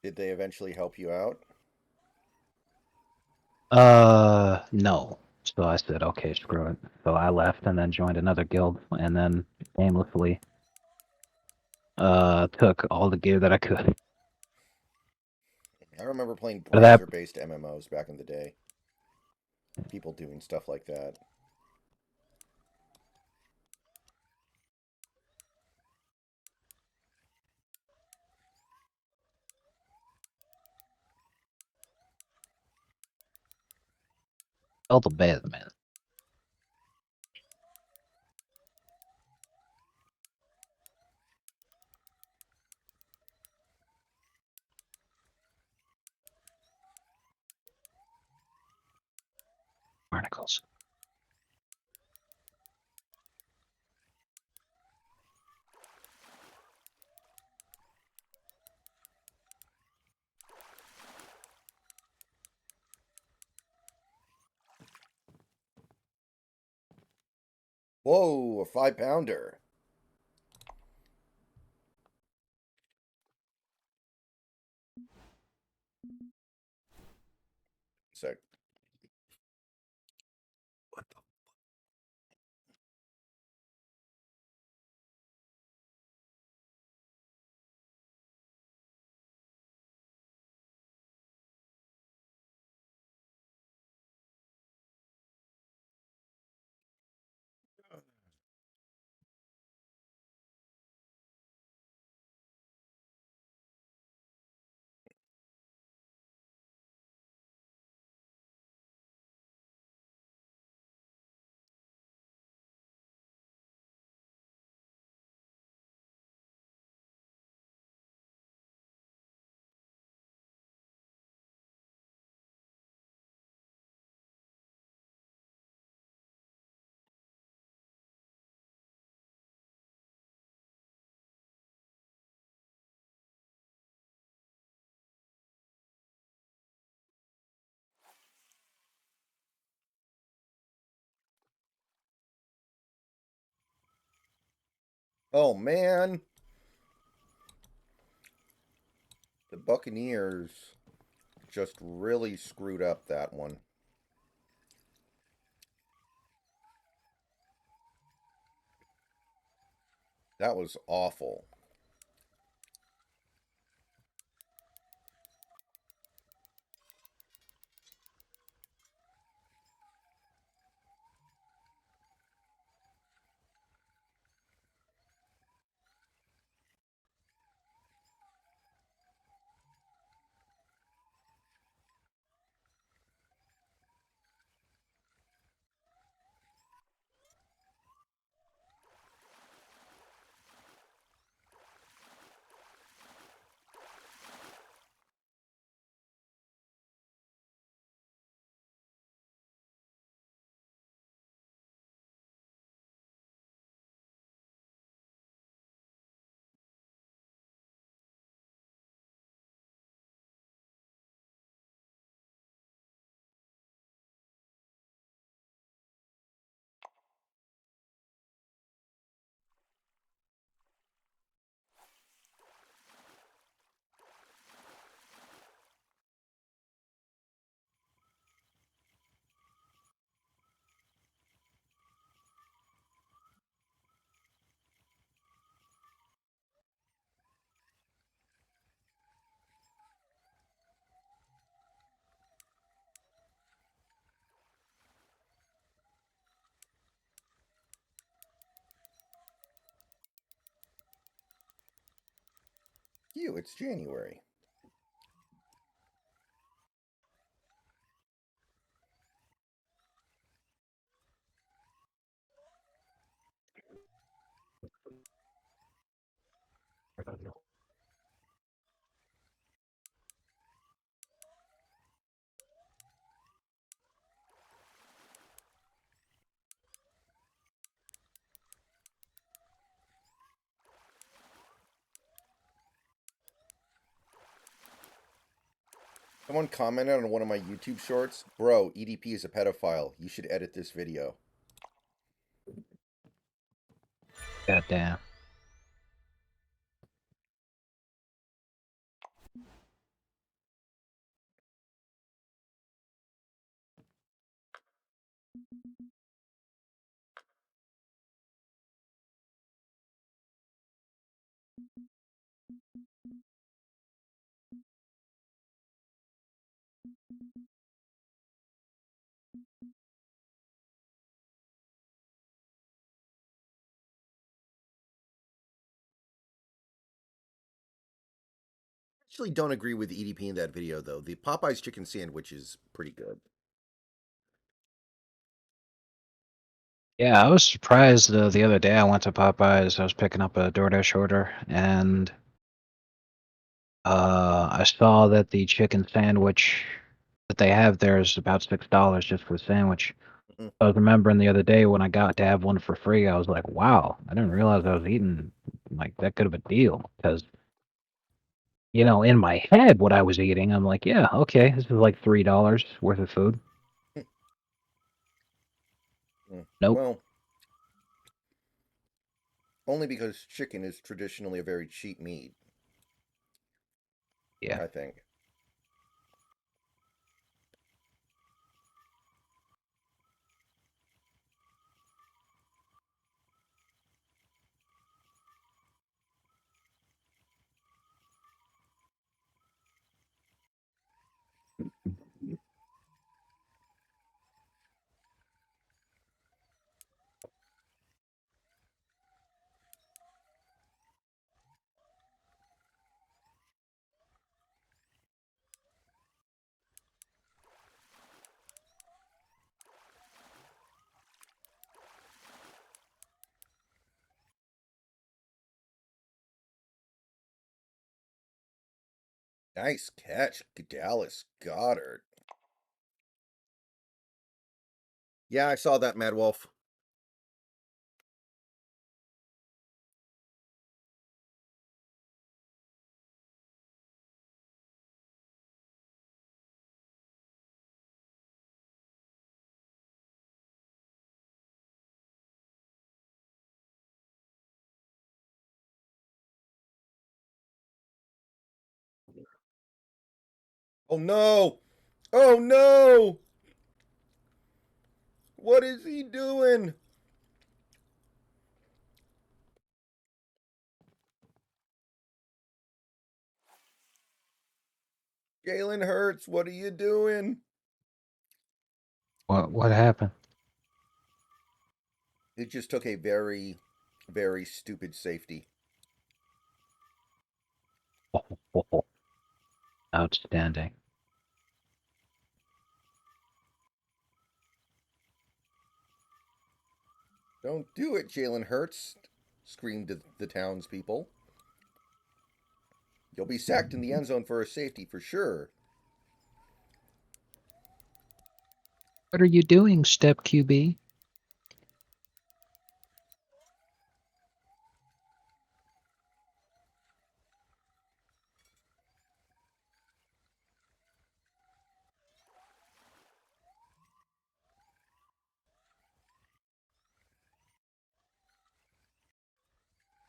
Did they eventually help you out? No. So I said, okay, screw it. So I left and then joined another guild and then aimlessly took all the gear that I could. I remember playing But that browser-based MMOs back in the day. People doing stuff like that. felt bad, man. Barnacles. Whoa, a 5-pounder. Sec. What the? Oh man, the Buccaneers just really screwed up that one. That was awful. You, it's January. Someone commented on one of my YouTube shorts. Bro, EDP is a pedophile. You should edit this video. God damn. Actually, don't agree with EDP in that video though. The Popeyes chicken sandwich is pretty good. Yeah, I was surprised the other day I went to Popeyes. I was picking up a DoorDash order, and I saw that the chicken sandwich that they have there is about $6 just for the sandwich. Mhm. I was remembering the other day when I got to have one for free, I was like, wow, I didn't realize I was eating like that good of a deal. Because, in my head, what I was eating, I'm like, yeah, okay, this is like $3 worth of food. Nope. Well, only because chicken is traditionally a very cheap meat, Yeah. I think. Nice catch, Dallas Goddard. Yeah, I saw that, Mad Wolf. Oh no! Oh no! What is he doing? Jalen Hurts, what are you doing? What happened? It just took a very, very stupid safety. Oh, outstanding. Don't do it, Jalen Hurts, screamed the townspeople. You'll be sacked in the end zone for a safety for sure. What are you doing, Step QB?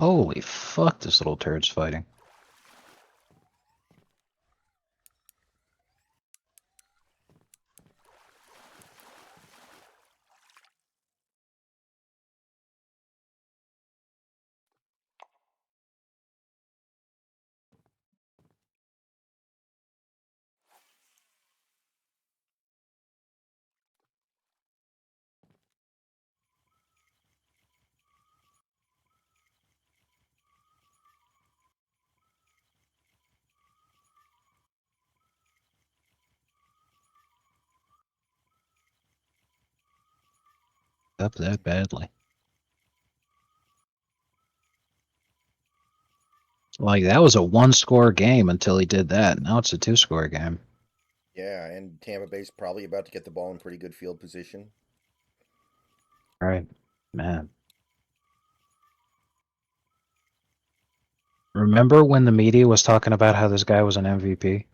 Holy fuck, this little turd's fighting. Up that badly. Like, that was a one-score game until he did that. Now it's a two-score game. Yeah, and Tampa Bay's probably about to get the ball in pretty good field position. Right. Man. Remember when the media was talking about how this guy was an MVP?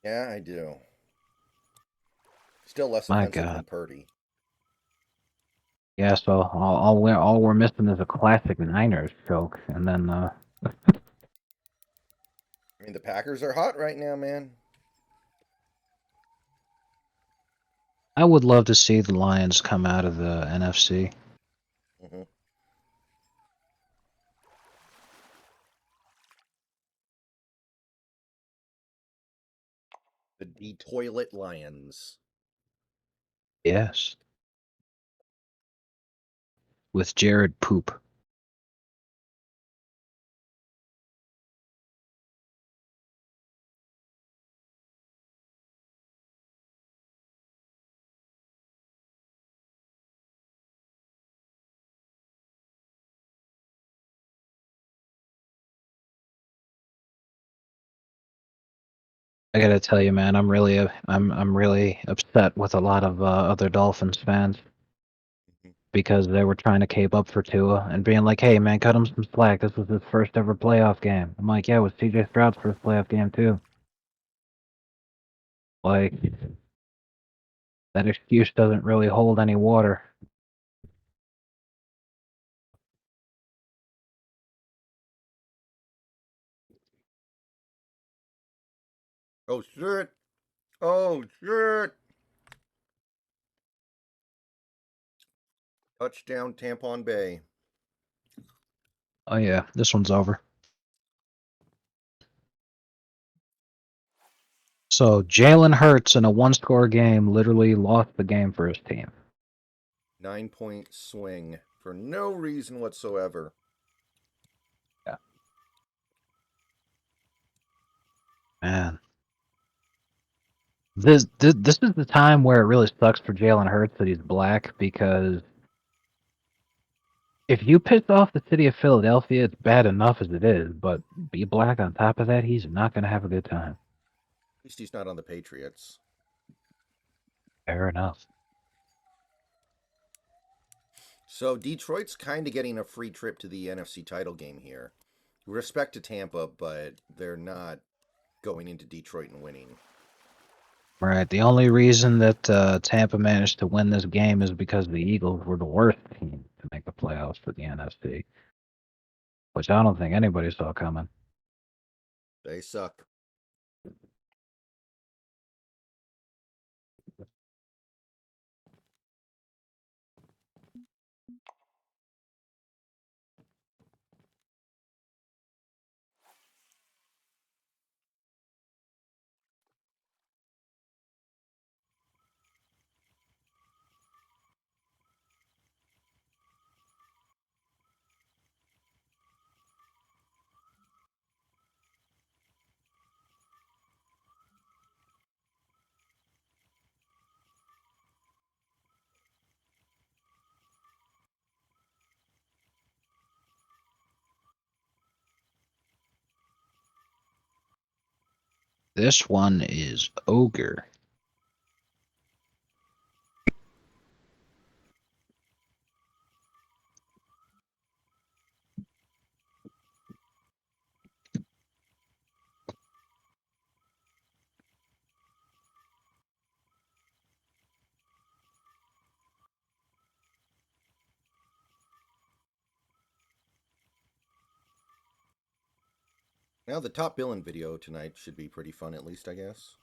Yeah, I do. Still less My offensive God. than Purdy. Yeah, so all we're missing is a classic Niners joke, and then I mean, the Packers are hot right now, man. I would love to see the Lions come out of the NFC. Hmm. The D-Toilet Lions. Yes, with Jared Poop. I gotta tell you, man, I'm really upset with a lot of other Dolphins fans Mhm. because they were trying to cape up for Tua and being like, "Hey, man, cut him some slack. This was his first ever playoff game." I'm like, "Yeah, it was C.J. Stroud's first playoff game too." Like that excuse doesn't really hold any water. Oh, shit. Oh, shit. Touchdown, Tampon Bay. Oh yeah, this one's over. So Jalen Hurts in a one-score game literally lost the game for his team. 9-point swing for no reason whatsoever. Yeah, man. This is the time where it really sucks for Jalen Hurts that he's black because if you piss off the city of Philadelphia, it's bad enough as it is, but be black on top of that, he's not gonna have a good time. At least he's not on the Patriots. Fair enough. So Detroit's kind of getting a free trip to the NFC title game here. Respect to Tampa, but they're not going into Detroit and winning. Right. The only reason that Tampa managed to win this game is because the Eagles were the worst team to make the playoffs for the NFC, which I don't think anybody saw coming. They suck. This one is Ogre. Now the top billing video tonight should be pretty fun, at least I guess.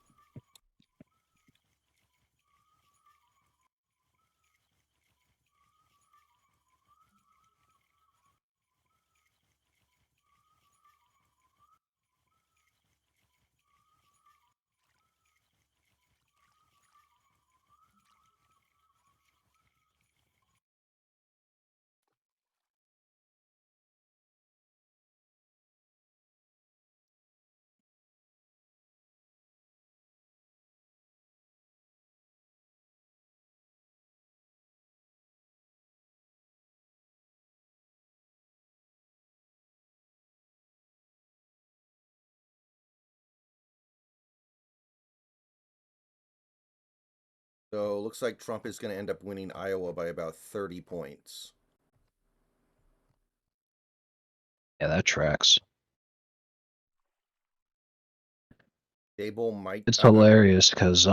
So looks like Trump is going to end up winning Iowa by about 30 points. Yeah, that tracks. Dable might. It's hilarious because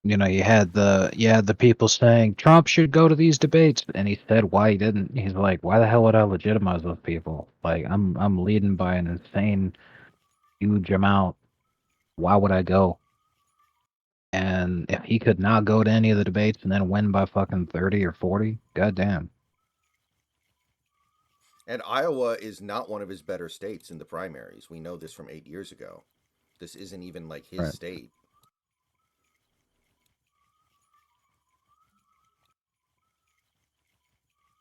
you had the people saying Trump should go to these debates, and he said why he didn't. He's like, why the hell would I legitimize those people? Like, I'm leading by an insane huge amount. Why would I go? And if he could not go to any of the debates and then win by fucking 30 or 40, goddamn. And Iowa is not one of his better states in the primaries. We know this from 8 years ago. This isn't even like his Right. state.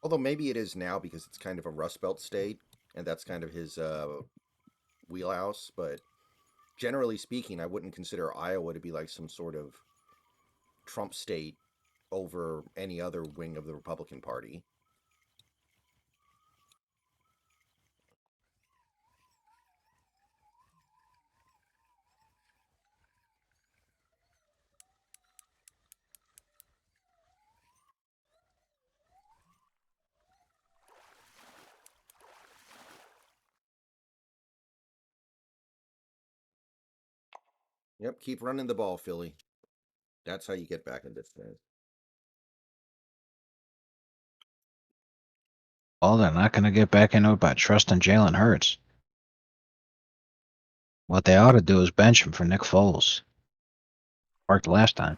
Although maybe it is now because it's kind of a Rust Belt state, and that's kind of his wheelhouse. But generally speaking, I wouldn't consider Iowa to be like some sort of Trump state over any other wing of the Republican Party. Yep, keep running the ball, Philly. That's how you get back in this thing. Well, they're not going to get back into it by trusting Jalen Hurts. What they ought to do is bench him for Nick Foles. Worked last time.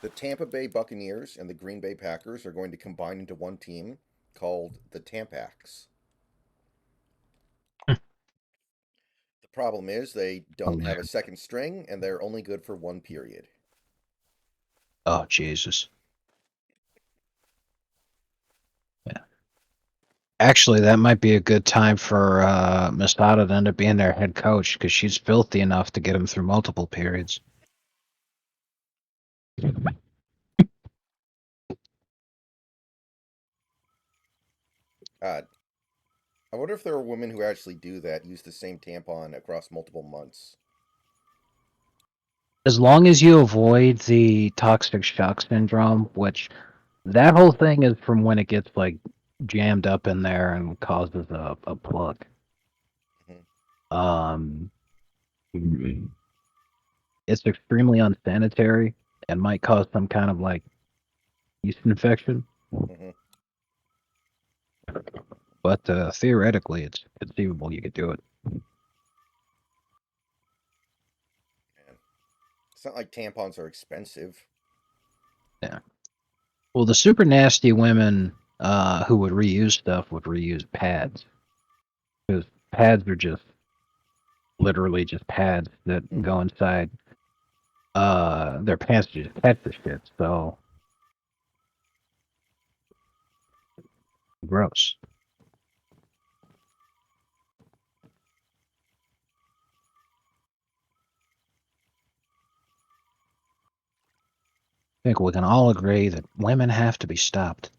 The Tampa Bay Buccaneers and the Green Bay Packers are going to combine into one team called the Tampax. The problem is they don't have a second string and they're only good for one period. Oh, Jesus. Yeah. Actually, that might be a good time for Masada to end up being their head coach because she's filthy enough to get him through multiple periods. God, I wonder if there are women who actually do that, use the same tampon across multiple months. As long as you avoid the toxic shock syndrome, which that whole thing is from when it gets like jammed up in there and causes a plug. Mhm. Um, it's extremely unsanitary and might cause some kind of like yeast infection. Mhm. But theoretically, it's conceivable you could do it. Man. It's not like tampons are expensive. Yeah. Well, the super nasty women who would reuse stuff would reuse pads because pads are just literally just pads that Mhm. go inside their pants to just catch the shit. So gross. I think we can all agree that women have to be stopped.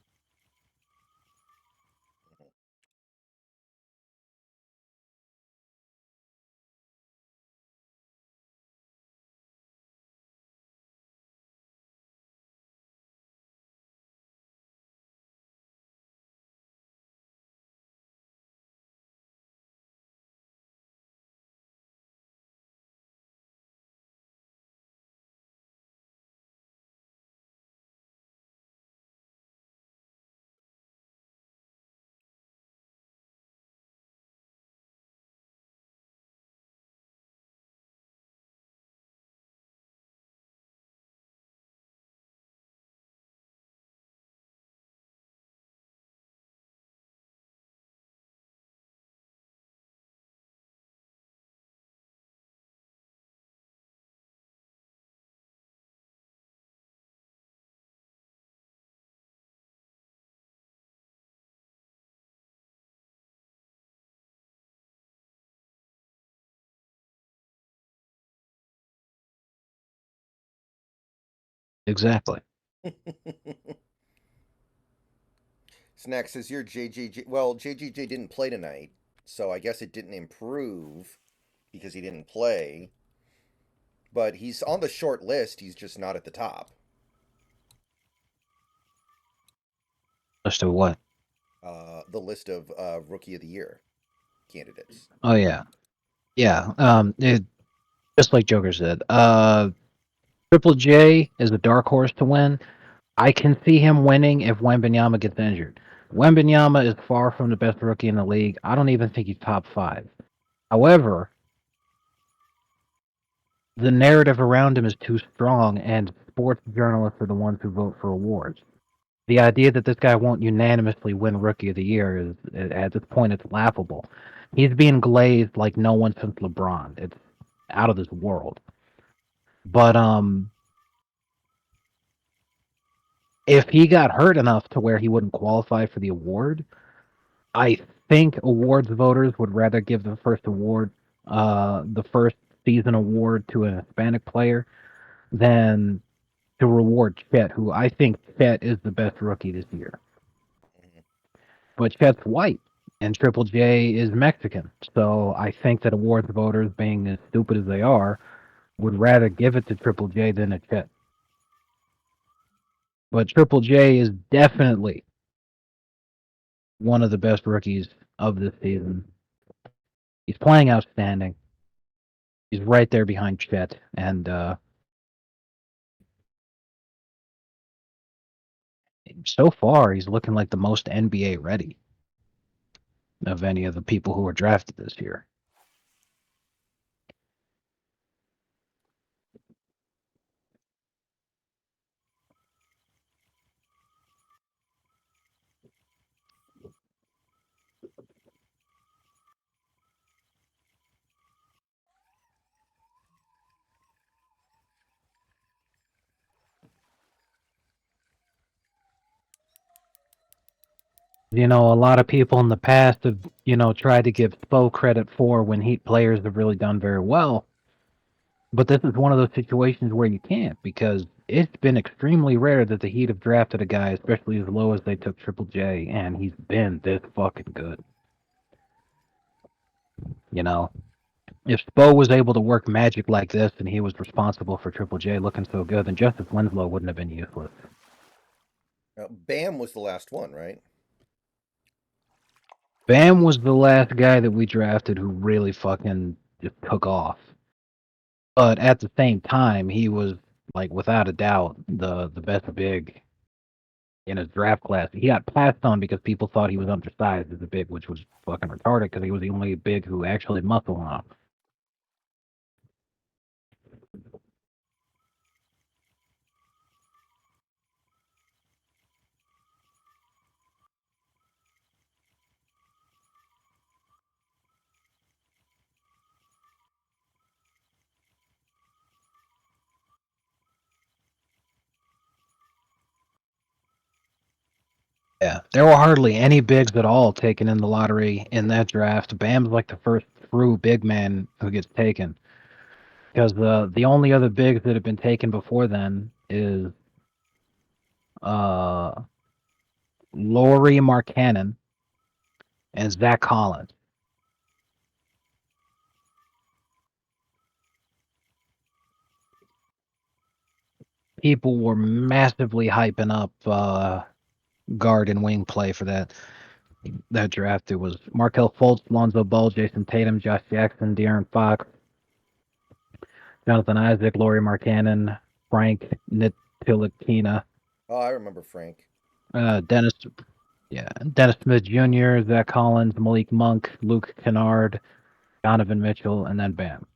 Exactly. Snack says your JJJ. Well, JJJ didn't play tonight, so I guess it didn't improve because he didn't play. But he's on the short list. He's just not at the top. As to what? The list of Rookie of the Year candidates. Oh yeah, yeah. Just like Joker said, Triple J is a dark horse to win. I can see him winning if Wembanyama gets injured. Wembanyama is far from the best rookie in the league. I don't even think he's top 5. However, the narrative around him is too strong, and sports journalists are the ones who vote for awards. The idea that this guy won't unanimously win Rookie of the Year is, at this point, it's laughable. He's being glazed like no one since LeBron. It's out of this world. But if he got hurt enough to where he wouldn't qualify for the award, I think awards voters would rather give the first season award to an Hispanic player than to reward Chet, who I think Chet is the best rookie this year. But Chet's white, and Triple J is Mexican. So I think that awards voters, being as stupid as they are, would rather give it to Triple J than to Chet. But Triple J is definitely one of the best rookies of this season. He's playing outstanding. He's right there behind Chet, and so far he's looking like the most NBA ready of any of the people who were drafted this year. You know, a lot of people in the past have, tried to give Spo credit for when Heat players have really done very well. But this is one of those situations where you can't, because it's been extremely rare that the Heat have drafted a guy, especially as low as they took Triple J, and he's been this fucking good. You know, if Spo was able to work magic like this and he was responsible for Triple J looking so good, then Justice Winslow wouldn't have been useless. Bam was the last one, right? Bam was the last guy that we drafted who really fucking just took off. But at the same time, he was, like, without a doubt, the best big in his draft class. He got passed on because people thought he was undersized as a big, which was fucking retarded because he was the only big who actually had muscle on him. Yeah, there were hardly any bigs at all taken in the lottery in that draft. Bam's like the first true big man who gets taken, because the only other bigs that have been taken before then is uh Lauri Markkanen and Zach Collins. People were massively hyping up guard and wing play for that draft. It was Markelle Fultz, Lonzo Ball, Jason Tatum, Josh Jackson, De'Aaron Fox, Jonathan Isaac, Lauri Markkanen, Frank Ntilikina, Oh, I remember Frank. Dennis Dennis Smith Jr., Zach Collins, Malik Monk, Luke Kennard, Donovan Mitchell, and then Bam.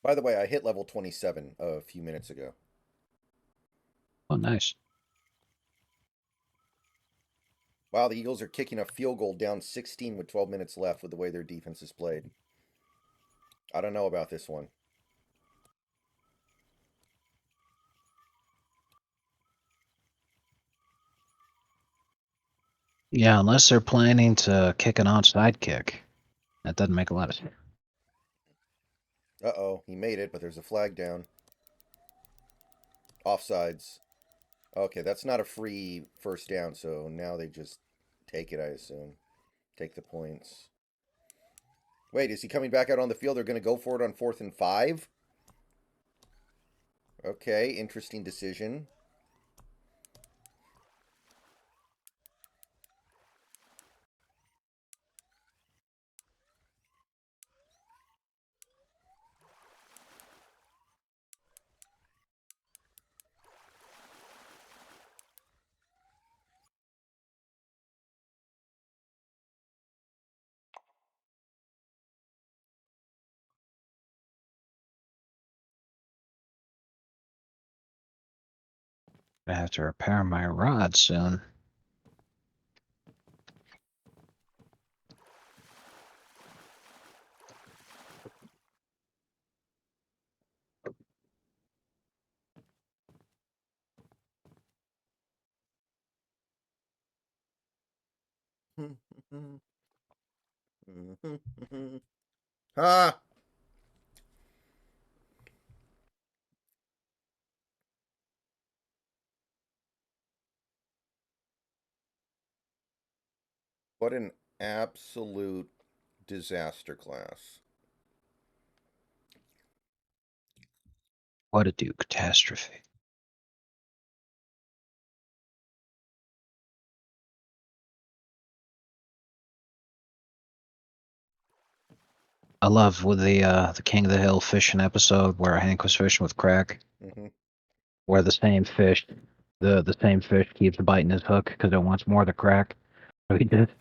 By the way, I hit level 27 a few minutes ago. Oh, nice. Wow, the Eagles are kicking a field goal down 16 with 12 minutes left with the way their defense is played. I don't know about this one. Yeah, unless they're planning to kick an onside kick. That doesn't make a lot of sense. Uh-oh, he made it, but there's a flag down. Offsides. Okay, that's not a free first down, so now they just take it, I assume. Take the points. Wait, is he coming back out on the field? They're going to go for it on 4th and 5? Okay, interesting decision. I have to repair my rod soon. Ah! What an absolute disaster class. What a do catastrophe. I love with the King of the Hill fishing episode where Hank was fishing with Crack, Mm-hmm. where the same fish keeps biting his hook because it wants more of the crack. So he just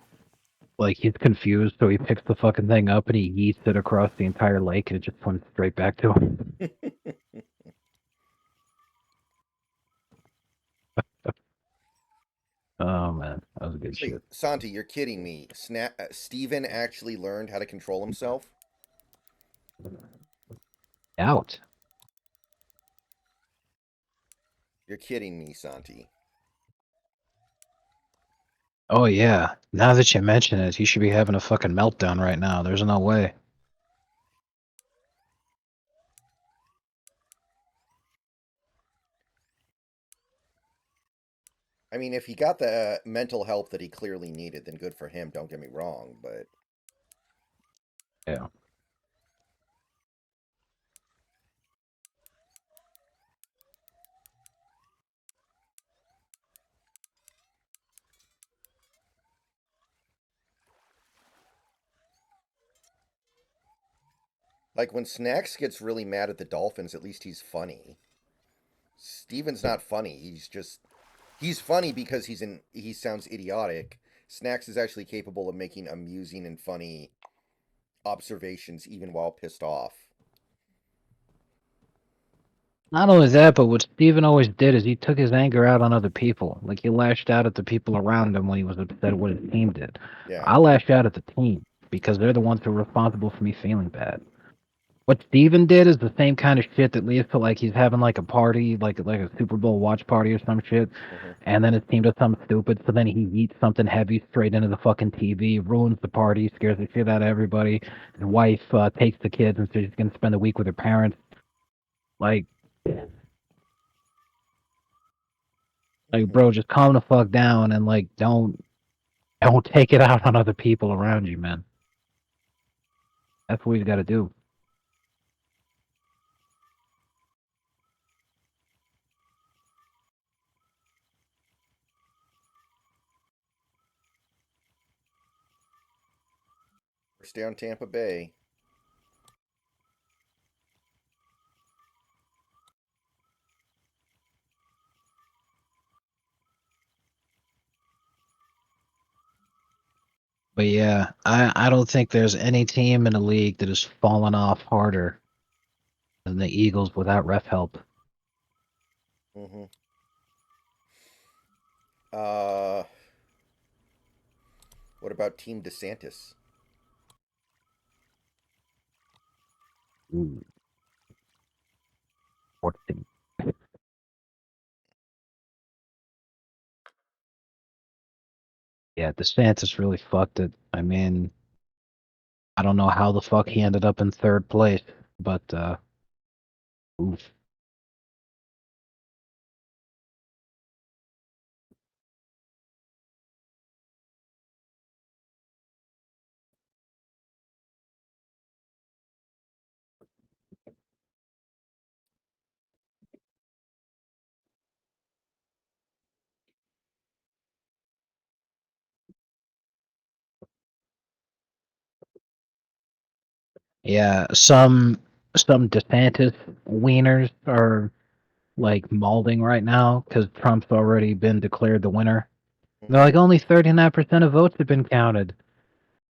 like he's confused, so he picks the fucking thing up and he yeets it across the entire lake and it just swims straight back to him. Oh man, that was good Wait, shit. Santi, you're kidding me. Steven actually learned how to control himself? Out. You're kidding me, Santi. Oh yeah. Now that you mention it, he should be having a fucking meltdown right now. There's no way. I mean, if he got the mental help that he clearly needed, then good for him, don't get me wrong, but Yeah. like when Snacks gets really mad at the Dolphins, at least he's funny. Steven's not funny. He's funny because he sounds idiotic. Snacks is actually capable of making amusing and funny observations even while pissed off. Not only that, but what Steven always did is he took his anger out on other people. Like he lashed out at the people around him when he was upset at what his team did. Yeah. I lash out at the team because they're the ones who are responsible for me feeling bad. What Steven did is the same kind of shit that leads to like he's having like a party, like a Super Bowl watch party or some shit, Hmm. and then his team does something stupid, so then he eats something heavy straight into the fucking TV, ruins the party, scares the shit out of everybody. His wife takes the kids and says she's gonna spend the week with her parents. Like, Hmm. bro, just calm the fuck down and like don't take it out on other people around you, man. That's what you got to do. First down, Tampa Bay. But yeah, I don't think there's any team in the league that has fallen off harder than the Eagles without ref help. Hmm. Uh, what about Team DeSantis? Ooh, sports team. Yeah, DeSantis really fucked it. I mean, I don't know how the fuck he ended up in third place, but oof. Yeah, some DeSantis wieners are like molding right now because Trump's already been declared the winner. They're Hmm. like only 39% of votes have been counted.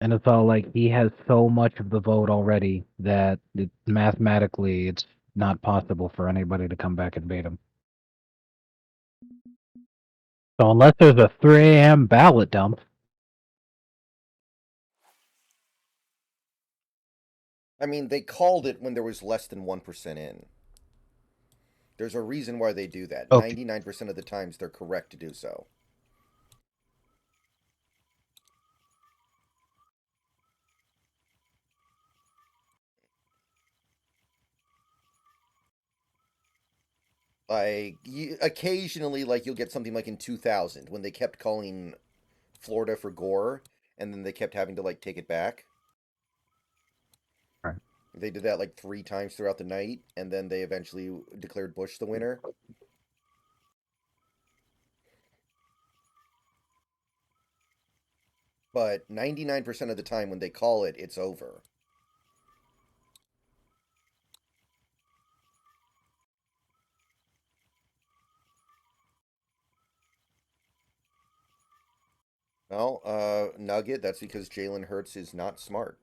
And it's all like he has so much of the vote already that mathematically it's not possible for anybody to come back and beat him. So unless there's a 3 a.m. ballot dump, I mean, they called it when there was less than 1% in. There's a reason why they do that. okay, 99% of the times they're correct to do so. Occasionally, like you'll get something like in 2000 when they kept calling Florida for Gore, and then they kept having to like take it back. right. They did that like 3 times throughout the night, and then they eventually declared Bush the winner. But 99% of the time when they call it, it's over. Well, Nugget, that's because Jalen Hurts is not smart.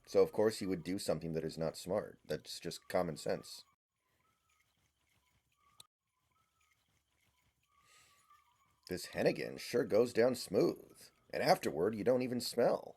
So of course he would do something that is not smart. That's just common sense. This Hennigan sure goes down smooth. And afterward, you don't even smell.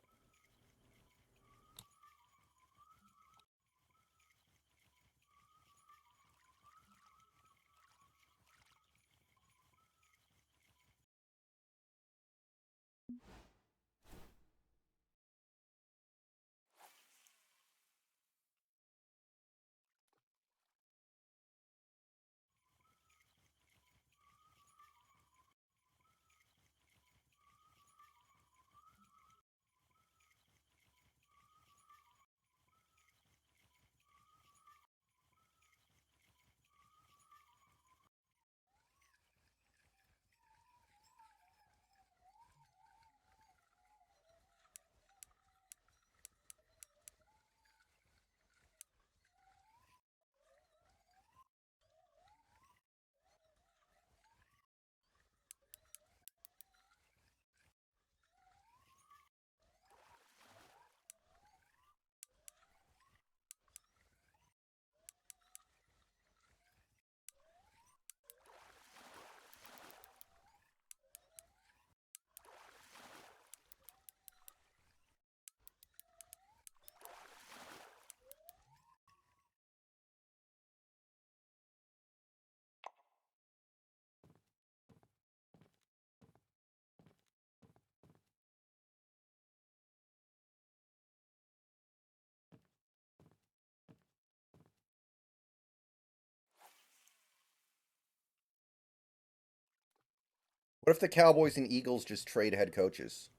What if the Cowboys and Eagles just trade head coaches?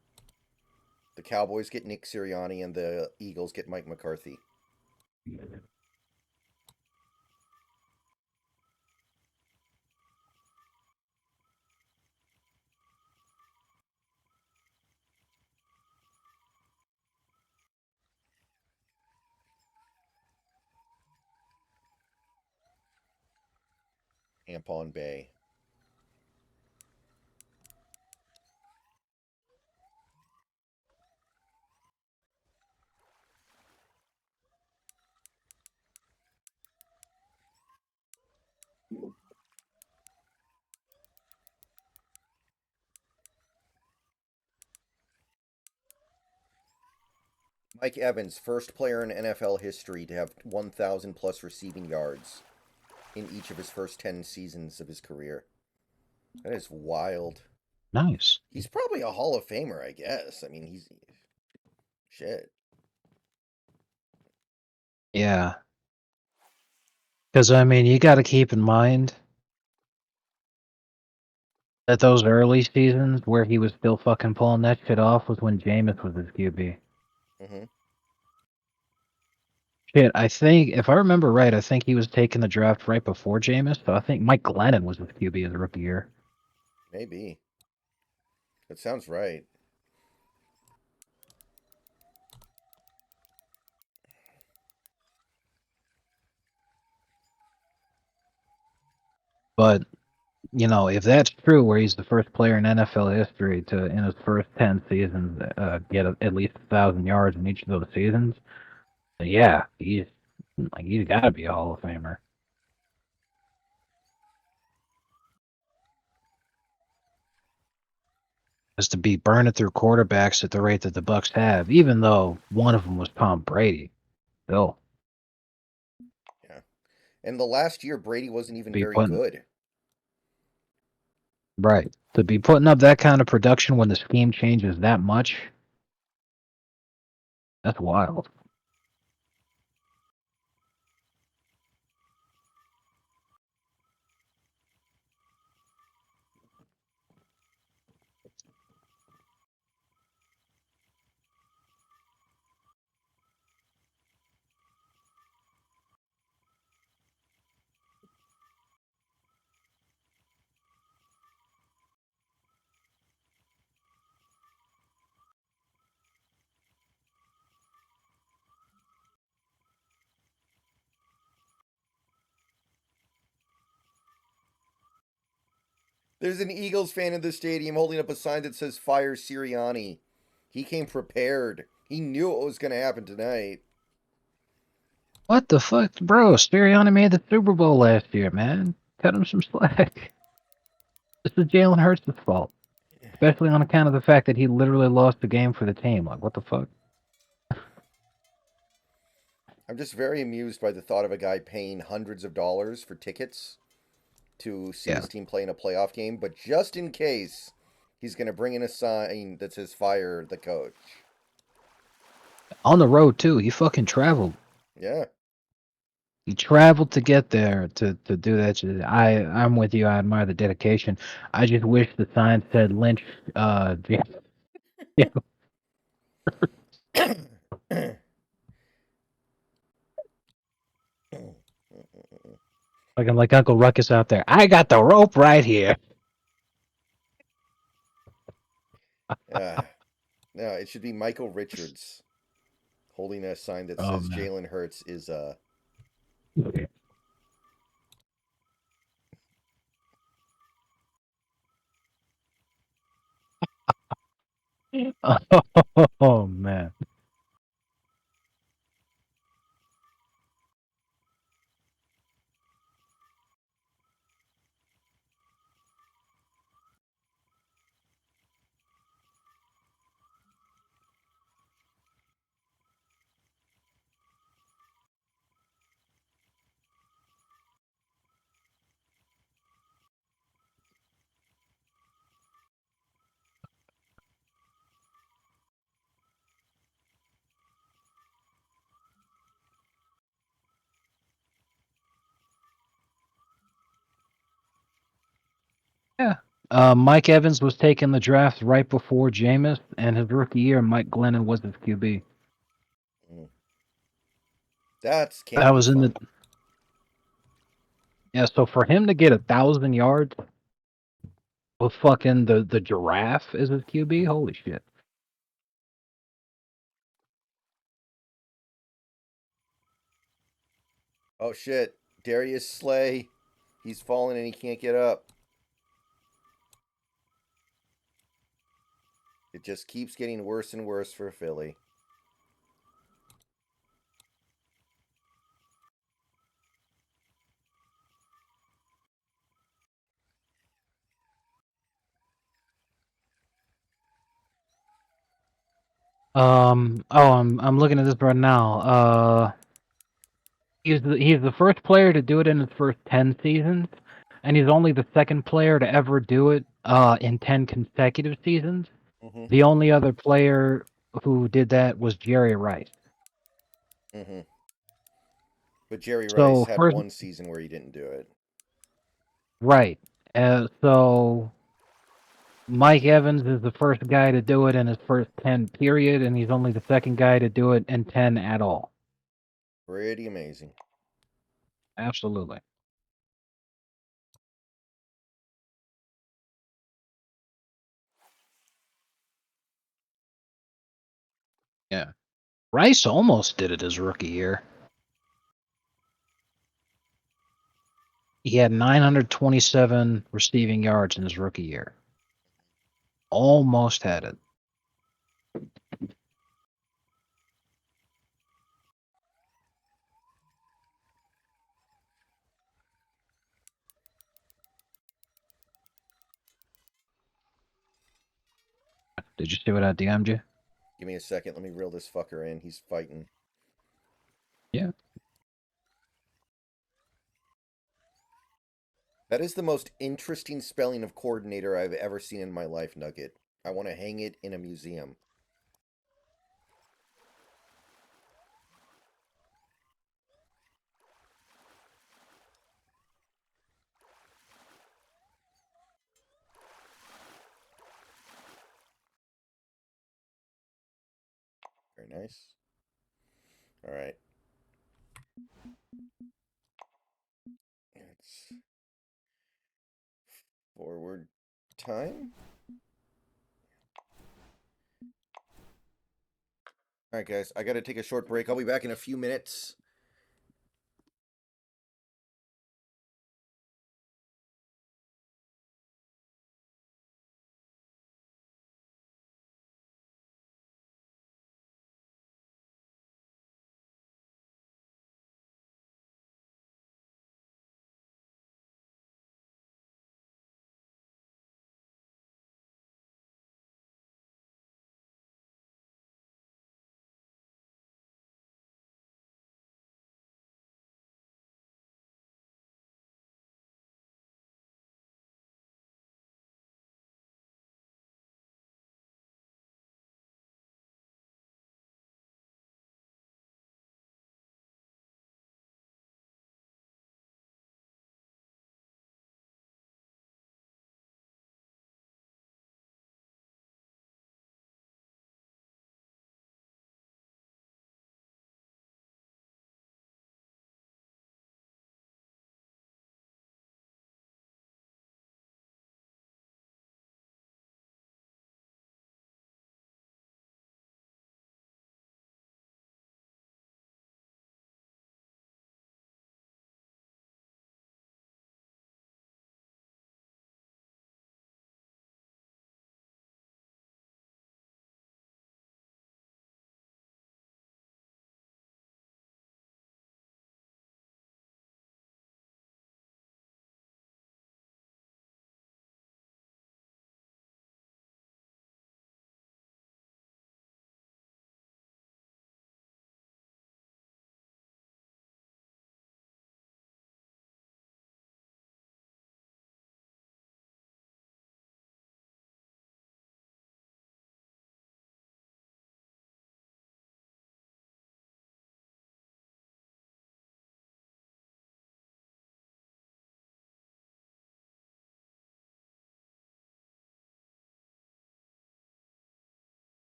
The Cowboys get Nick Sirianni and the Eagles get Mike McCarthy. Ampon Bay. Mike Evans, first player in NFL history to have 1,000 plus receiving yards in each of his first 10 seasons of his career. That is wild. Nice. He's probably a Hall of Famer, I guess. I mean, he's shit. Yeah. Because, I mean, you got to keep in mind that those early seasons where he was still fucking pulling that shit off was when Jameis was his QB. Hmm. Shit, I think, if I remember right, I think he was taking the draft right before Jameis, so I think Mike Glennon was his QB as a rookie year. Maybe. That sounds right. But, you know, if that's true, where he's the first player in NFL history to, in his first 10 seasons, get at least 1,000 yards in each of those seasons, then yeah, he's got to be a Hall of Famer. Is to be burning through quarterbacks at the rate that the Bucks have, even though one of them was Tom Brady. Still, Yeah. And the last year, Brady wasn't even be very putting good. right to be putting up that kind of production when the scheme changes that much. That's wild. There's an Eagles fan in the stadium holding up a sign that says "Fire Sirianni." He came prepared. He knew what was going to happen tonight. What the fuck, bro? Sirianni made the Super Bowl last year, man. Cut him some slack. This is Jalen Hurts' fault, especially on account of the fact that he literally lost the game for the team. Like, what the fuck? I'm just very amused by the thought of a guy paying hundreds of dollars for tickets to see Yeah, his team play in a playoff game, but just in case, he's going to bring in a sign that says "Fire the coach." on the road too. He fucking traveled. Yeah. He traveled to get there to do that shit. I'm with you. I admire the dedication. I just wish the sign said Lynch. Yeah, like I'm like Uncle Ruckus out there. I got the rope right here. Yeah. No, it should be Michael Richards holding a sign that Oh says man. Jalen Hurts is Oh man. Yeah. Mike Evans was taking the draft right before Jameis, and his rookie year, Mike Glennon was his QB. mm, that's That can't be was in the fun. yeah. So for him to get 1,000 yards with fucking the giraffe as his QB, holy shit. Oh shit. Darius Slay. He's fallen and he can't get up. It just keeps getting worse and worse for Philly. Oh, I'm looking at this right now. He's the first player to do it in his first 10 seasons, and he's only the second player to ever do it in 10 consecutive seasons. Mm-hmm. The only other player who did that was Jerry Rice. Mm-hmm. But Jerry Rice So had first, one season where he didn't do it. right. So Mike Evans is the first guy to do it in his first 10 period, and he's only the second guy to do it in 10 at all. Pretty amazing. Absolutely. Yeah. Rice almost did it his rookie year. He had 927 receiving yards in his rookie year. Almost had it. Did you see what I DM'd you? Give me a second. Let me reel this fucker in. He's fighting. Yeah. That is the most interesting spelling of coordinator I've ever seen in my life, Nugget. I want to hang it in a museum. Very nice. All right. It's forward time. All right, guys. I got to take a short break. I'll be back in a few minutes.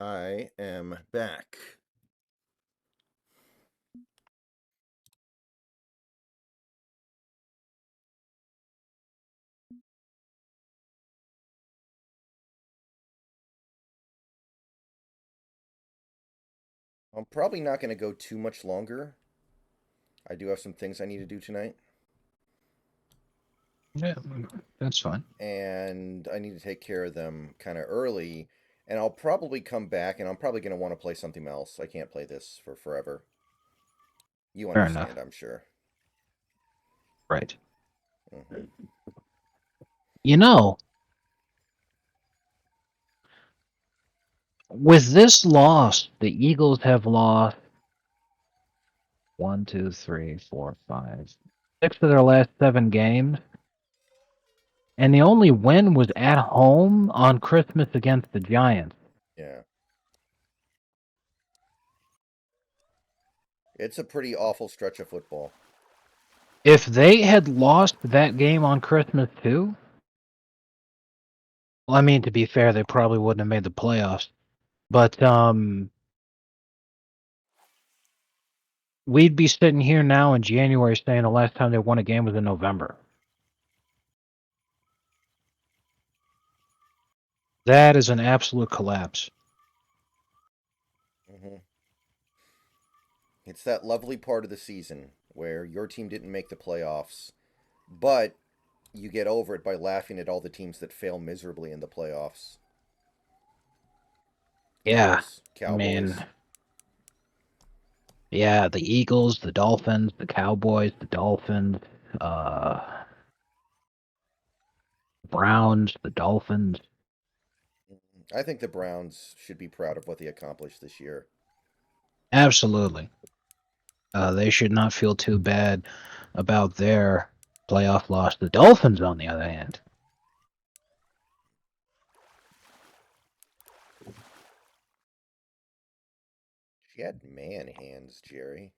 I am back. I'm probably not going to go too much longer. I do have some things I need to do tonight, Yeah, that's fine. and I need to take care of them kind of early. And I'll probably come back, and I'm probably going to want to play something else. I can't play this for forever. You Fair enough. understand, I'm sure. Right. Hmm. You know, with this loss, the Eagles have lost 1, 2, 3, 4, 5, 6 of their last 7 games, and the only win was at home on Christmas against the Giants. Yeah. It's a pretty awful stretch of football. If they had lost that game on Christmas too, well, I mean, to be fair, they probably wouldn't have made the playoffs. But we'd be sitting here now in January saying the last time they won a game was in November. That is an absolute collapse. Hmm. It's that lovely part of the season where your team didn't make the playoffs, but you get over it by laughing at all the teams that fail miserably in the playoffs. Yeah, Eagles, I mean, Cowboys. yeah, the Eagles, the Dolphins, the Cowboys, the Dolphins, uh, Browns, the Dolphins. I think the Browns should be proud of what they accomplished this year. Absolutely. They should not feel too bad about their playoff loss. The Dolphins, on the other hand, She had man hands, Jerry.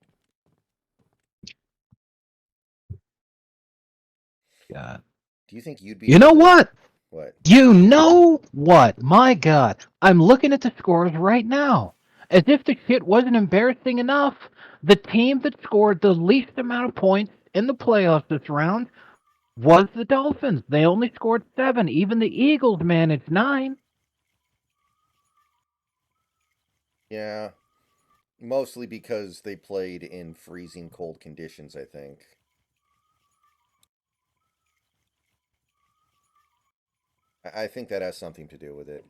God. Do you think you'd be You able know to? what? What? You know what? My God. I'm looking at the scores right now. As if the shit wasn't embarrassing enough. The team that scored the least amount of points in the playoffs this round was the Dolphins. They only scored 7. Even the Eagles managed 9. Yeah, mostly because they played in freezing cold conditions, I think. I think that has something to do with it.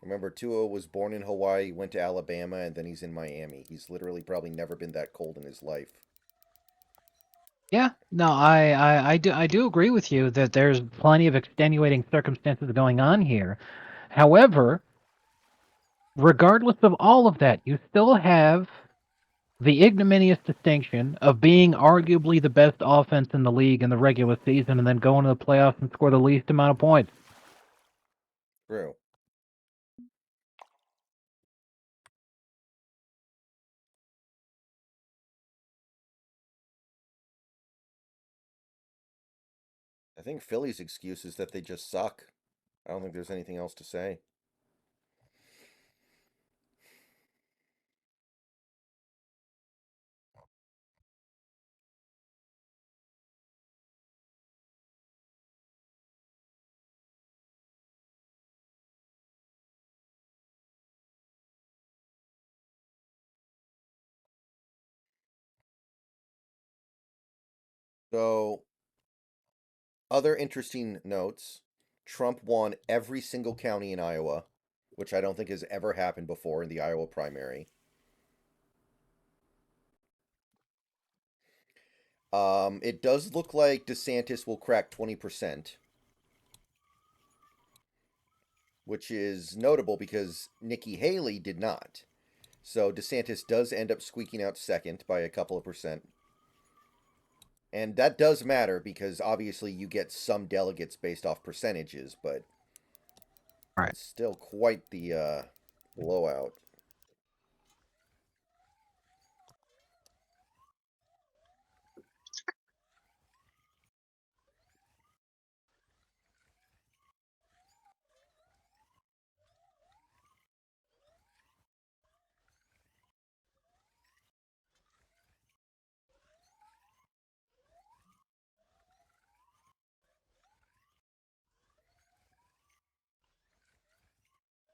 Remember, Tua was born in Hawaii, went to Alabama, and then he's in Miami. He's literally probably never been that cold in his life. Yeah, no, I do agree with you that there's plenty of extenuating circumstances going on here. However, regardless of all of that, you still have the ignominious distinction of being arguably the best offense in the league in the regular season and then going to the playoffs and score the least amount of points. True. I think Philly's excuse is that they just suck. I don't think there's anything else to say. So, other interesting notes: Trump won every single county in Iowa, which I don't think has ever happened before in the Iowa primary. It does look like DeSantis will crack 20%, which is notable because Nikki Haley did not. So DeSantis does end up squeaking out second by a couple of percent. And that does matter because obviously you get some delegates based off percentages, but All right. it's still quite the blowout.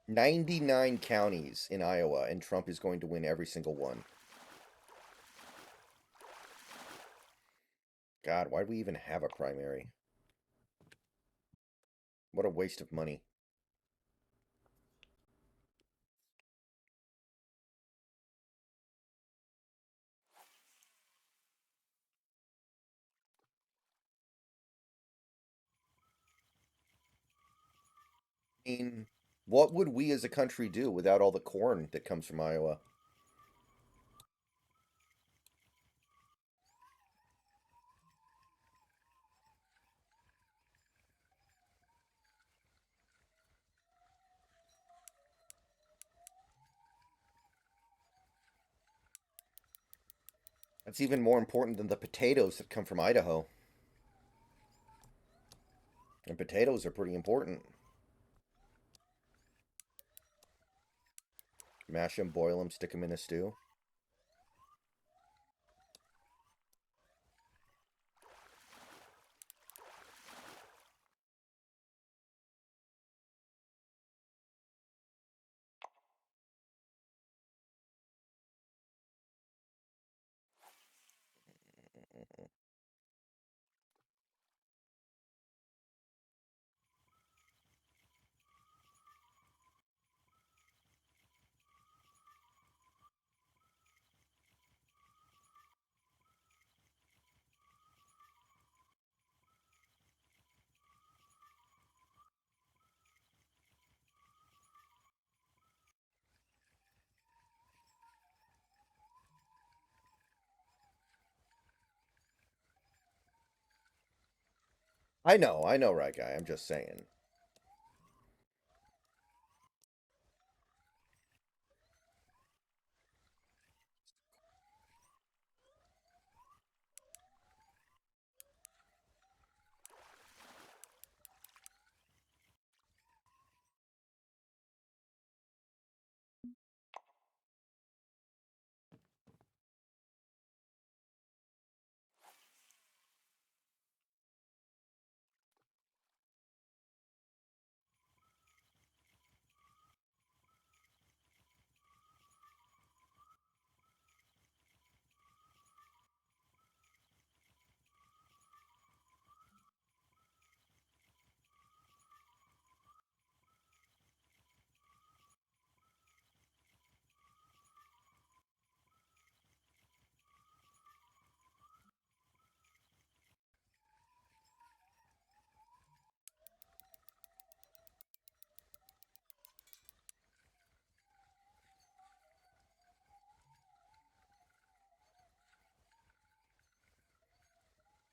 99 counties in Iowa, and Trump is going to win every single one. God, why do we even have a primary? What a waste of money. I mean, what would we as a country do without all the corn that comes from Iowa? That's even more important than the potatoes that come from Idaho. And potatoes are pretty important. Mash them, boil them, stick them in a stew. I know, right guy. I'm just saying.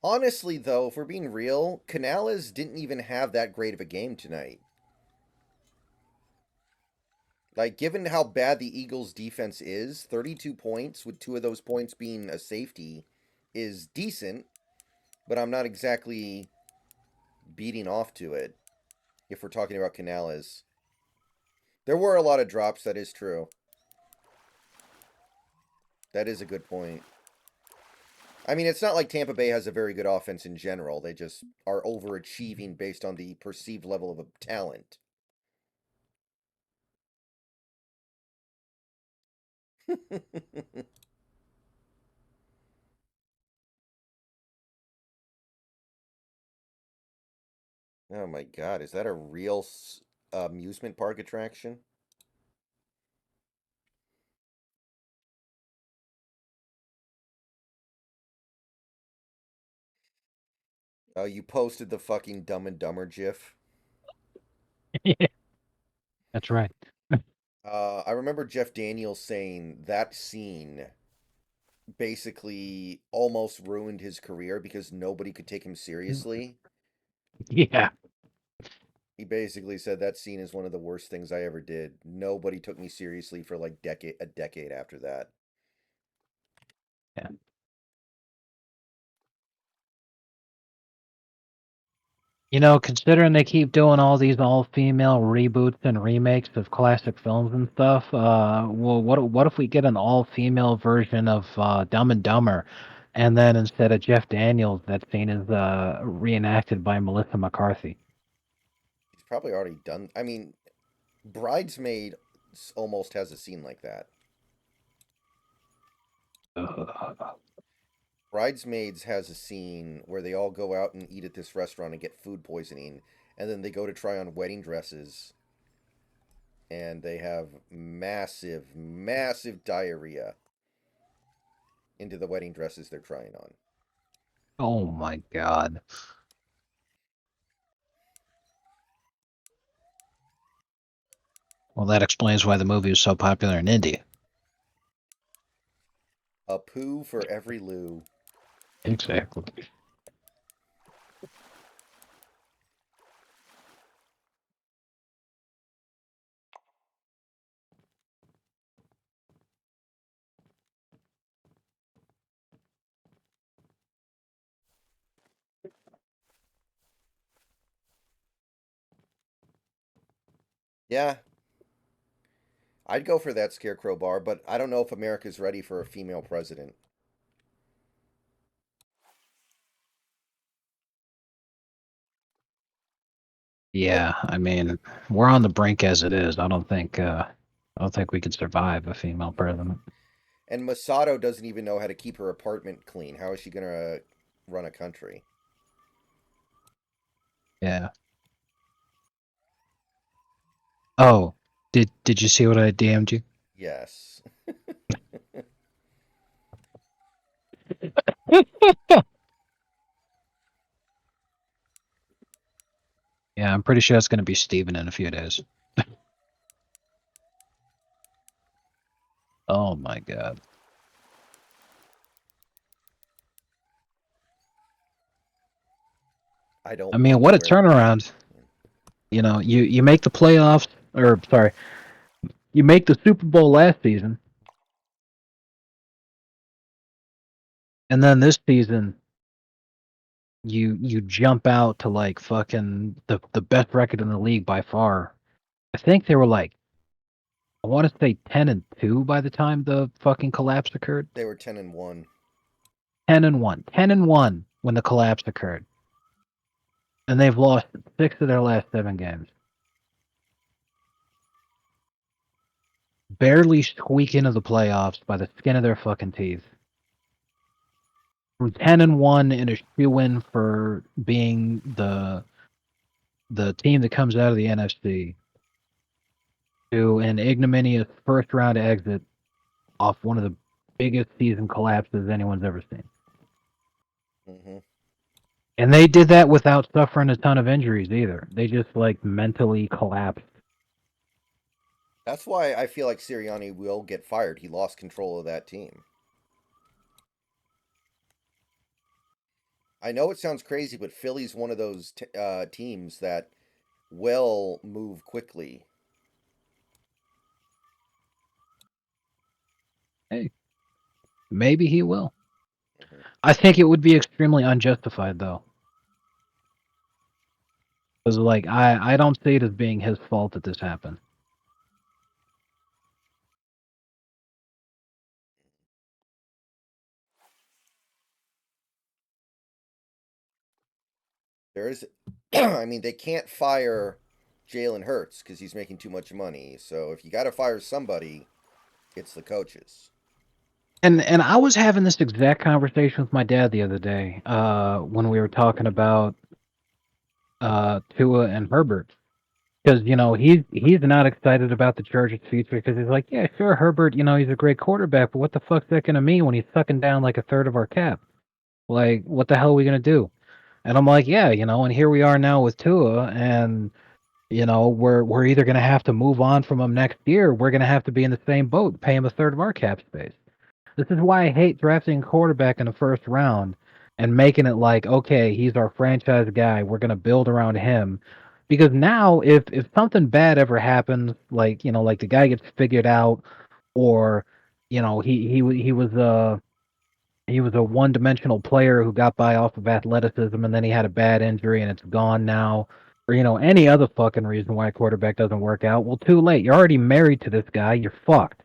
Honestly, though, if we're being real, Canales didn't even have that great of a game tonight. Like, given how bad the Eagles' defense is, 32 points, with 2 of those points being a safety, is decent, but I'm not exactly beating off to it if we're talking about Canales. There were a lot of drops, that is true. That is a good point. I mean, it's not like Tampa Bay has a very good offense in general. They just are overachieving based on the perceived level of talent. Oh my god, is that a real amusement park attraction? Oh, you posted the fucking Dumb and Dumber gif. Yeah, that's right. I remember Jeff Daniels saying that scene basically almost ruined his career because nobody could take him seriously. Yeah. He basically said that scene is one of the worst things I ever did. Nobody took me seriously for like a decade after that. Yeah. You know, considering they keep doing all these all-female reboots and remakes of classic films and stuff, well, what if we get an all-female version of Dumb and Dumber, and then instead of Jeff Daniels, that scene is reenacted by Melissa McCarthy? He's probably already done. I mean, Bridesmaid almost has a scene like that. Bridesmaids has a scene where they all go out and eat at this restaurant and get food poisoning, and then they go to try on wedding dresses, and they have massive, massive diarrhea into the wedding dresses they're trying on. Oh my god. Well, that explains why the movie was so popular in India. A poo for every loo. Exactly. Yeah, I'd go for that scarecrow bar, but I don't know if America's ready for a female president. But Yeah, I mean, we're on the brink as it is. I don't think we could survive a female president. and Masato doesn't even know how to keep her apartment clean. How is she gonna run a country? Yeah. Oh, did you see what I DM'd you? Yes. Yeah, I'm pretty sure it's going to be Steven in a few days. Oh my god. I don't I mean, want to what a wear. turnaround. You know, you make the playoffs, or sorry, you make the Super Bowl last season, and then this season you jump out to like fucking the best record in the league by far. I think they were like, I want to say 10-2 by the time the fucking collapse occurred. They were 10-1. 10-1, 10-1 when the collapse occurred, and they've lost 6 of their last 7 games. Barely squeak into the playoffs by the skin of their fucking teeth. From 10-1 and a shoe-in for being the team that comes out of the NFC to an ignominious first round exit off one of the biggest season collapses anyone's ever seen. Hmm. And they did that without suffering a ton of injuries either. They just like mentally collapsed. That's why I feel like Sirianni will get fired. He lost control of that team. I know it sounds crazy, but Philly's one of those teams that will move quickly. Hey, maybe he will. Hmm. I think it would be extremely unjustified though. Because like I don't see it as being his fault that this happened. There's, I mean, they can't fire Jalen Hurts because he's making too much money. So if you got to fire somebody, it's the coaches. And I was having this exact conversation with my dad the other day, when we were talking about Tua and Herbert. Because you know he's not excited about the Chargers' future because he's like, yeah, sure, Herbert, you know he's a great quarterback, but what the fuck's that gonna mean when he's sucking down like a third of our cap? Like, what the hell are we gonna do? And I'm like, yeah, you know, and here we are now with Tua, and you know we're either gonna have to move on from him next year, or we're gonna have to be in the same boat, pay him a third of our cap space. This is why I hate drafting a quarterback in the first round and making it like, okay, he's our franchise guy. We're gonna build around him. Because now if something bad ever happens, like, you know, like the guy gets figured out, or, you know, he was a one dimensional player who got by off of athleticism and then he had a bad injury and it's gone now. Or, you know, any other fucking reason why a quarterback doesn't work out. Well, too late. You're already married to this guy. You're fucked.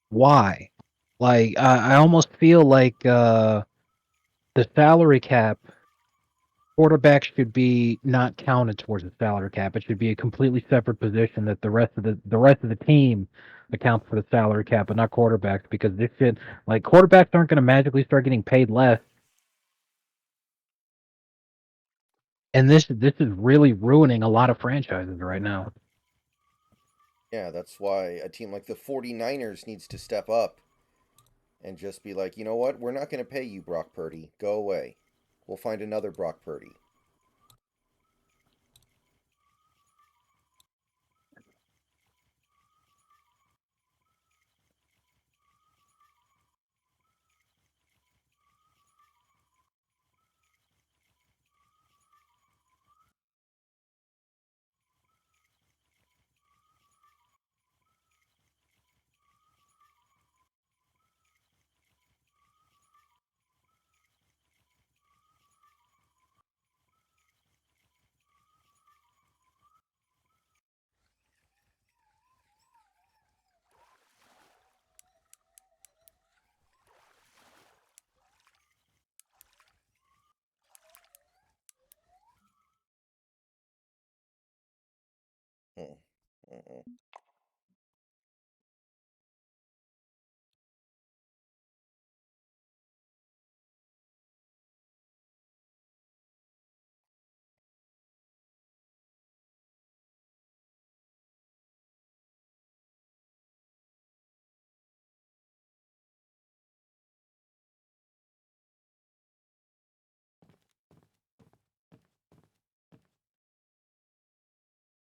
Why? Like I almost feel like the salary cap quarterback should be not counted towards the salary cap. It should be a completely separate position that the rest of the team accounts for the salary cap, but not quarterbacks, because this shit, like, quarterbacks aren't going to magically start getting paid less. And this is really ruining a lot of franchises right now. Yeah, that's why a team like the 49ers needs to step up and just be like, you know what? We're not going to pay you, Brock Purdy. Go away. We'll find another Brock Purdy. Mm. Mm-mm.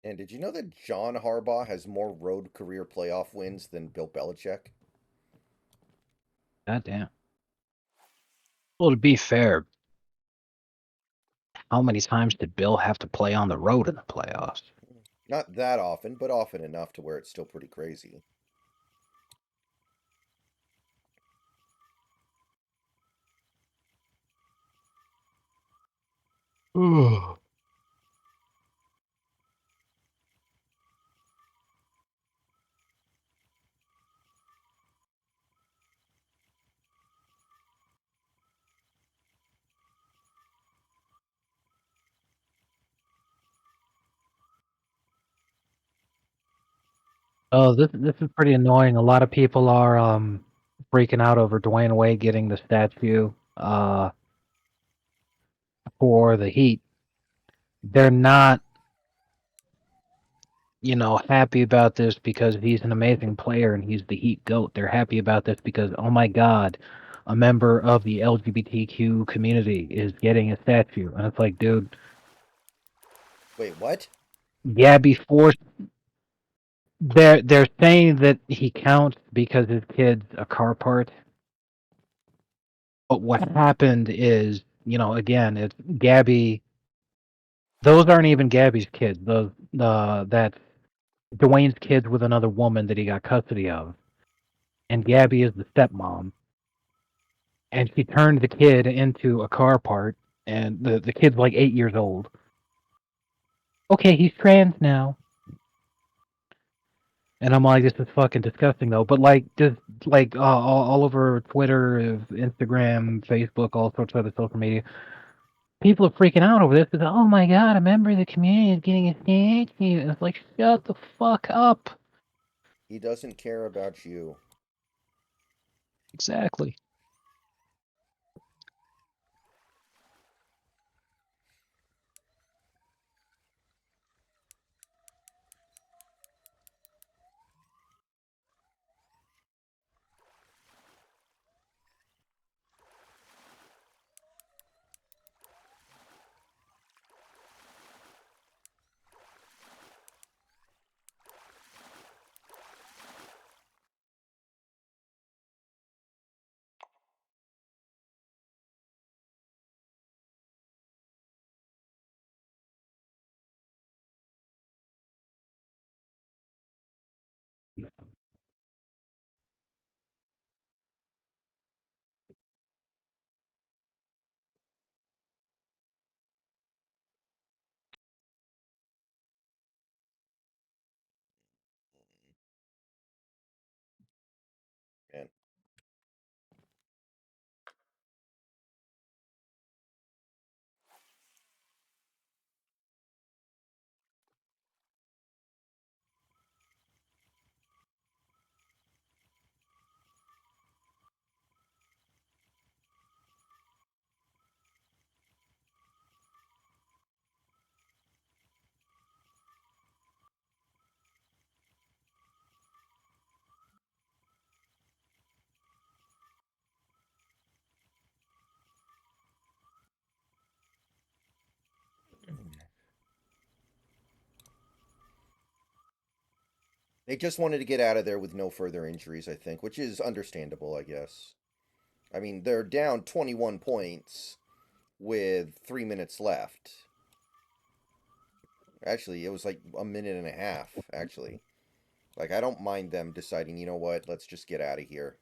And did you know that John Harbaugh has more road career playoff wins than Bill Belichick? God damn. Well, to be fair, how many times did Bill have to play on the road in the playoffs? Not that often, but often enough to where it's still pretty crazy. Oh, this is pretty annoying. A lot of people are freaking out over Dwayne Wade getting the statue for the Heat. They're not, happy about this because he's an amazing player and he's the Heat GOAT. They're happy about this because, oh my God, a member of the LGBTQ community is getting a statue. And it's like, dude, Wait, what? Gabby forced. They're saying that he counts because his kid's a car part. But what happened is, again, it's Gabby. Those aren't even Gabby's kids. That's Dwayne's kids with another woman that he got custody of, and Gabby is the stepmom. And she turned the kid into a car part, and the kid's like 8 years old. Okay, he's trans now, and I'm like, this is fucking disgusting though. But like, just like all over Twitter, Instagram, Facebook, all sorts of other social media, people are freaking out over this because, oh my God, a member of the community is getting a statue. And it's like, shut the fuck up. He doesn't care about you. Exactly. They just wanted to get out of there with no further injuries, I think, which is understandable, I guess. I mean, they're down 21 points with 3 minutes left. Actually, it was like a minute and a half, actually. Like, I don't mind them deciding, you know what, let's just get out of here.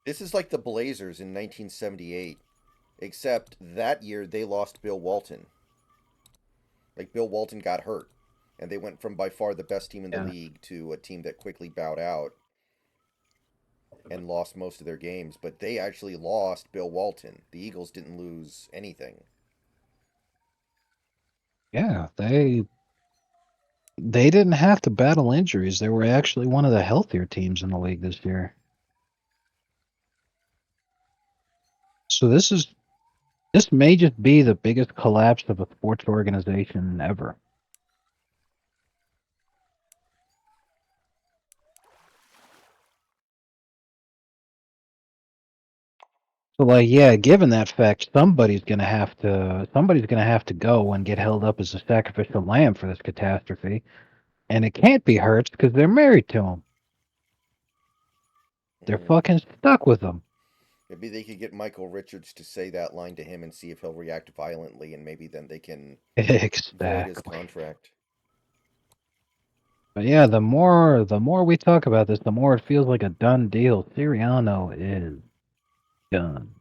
This is like the Blazers in 1978, except that year they lost Bill Walton. Like, Bill Walton got hurt, and they went from by far the best team in the Yeah. league to a team that quickly bowed out and lost most of their games. But they actually lost Bill Walton. The Eagles didn't lose anything. Yeah, they didn't have to battle injuries. They were actually one of the healthier teams in the league this year. So this may just be the biggest collapse of a sports organization ever. So like, yeah, given that fact, somebody's gonna have to go and get held up as a sacrificial lamb for this catastrophe. And it can't be Hurts because they're married to him. They're Mm. fucking stuck with him. Maybe they could get Michael Richards to say that line to him and see if he'll react violently, and maybe then they can void his Exactly. contract. But yeah, the more we talk about this, the more it feels like a done deal. Sirianno is done.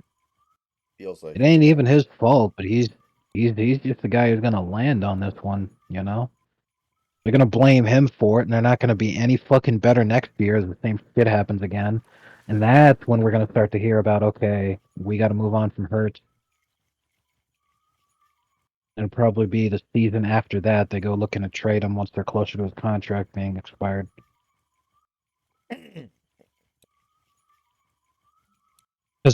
Feels like It it, ain't yeah. even his fault, but he's just the guy who's gonna land on this one, you know? They're gonna blame him for it, and they're not gonna be any fucking better next year as the same shit happens again. And that's when we're gonna start to hear about, okay, we gotta move on from Hurts. And probably be the season after that they go looking to trade him once they're closer to his contract being expired. Because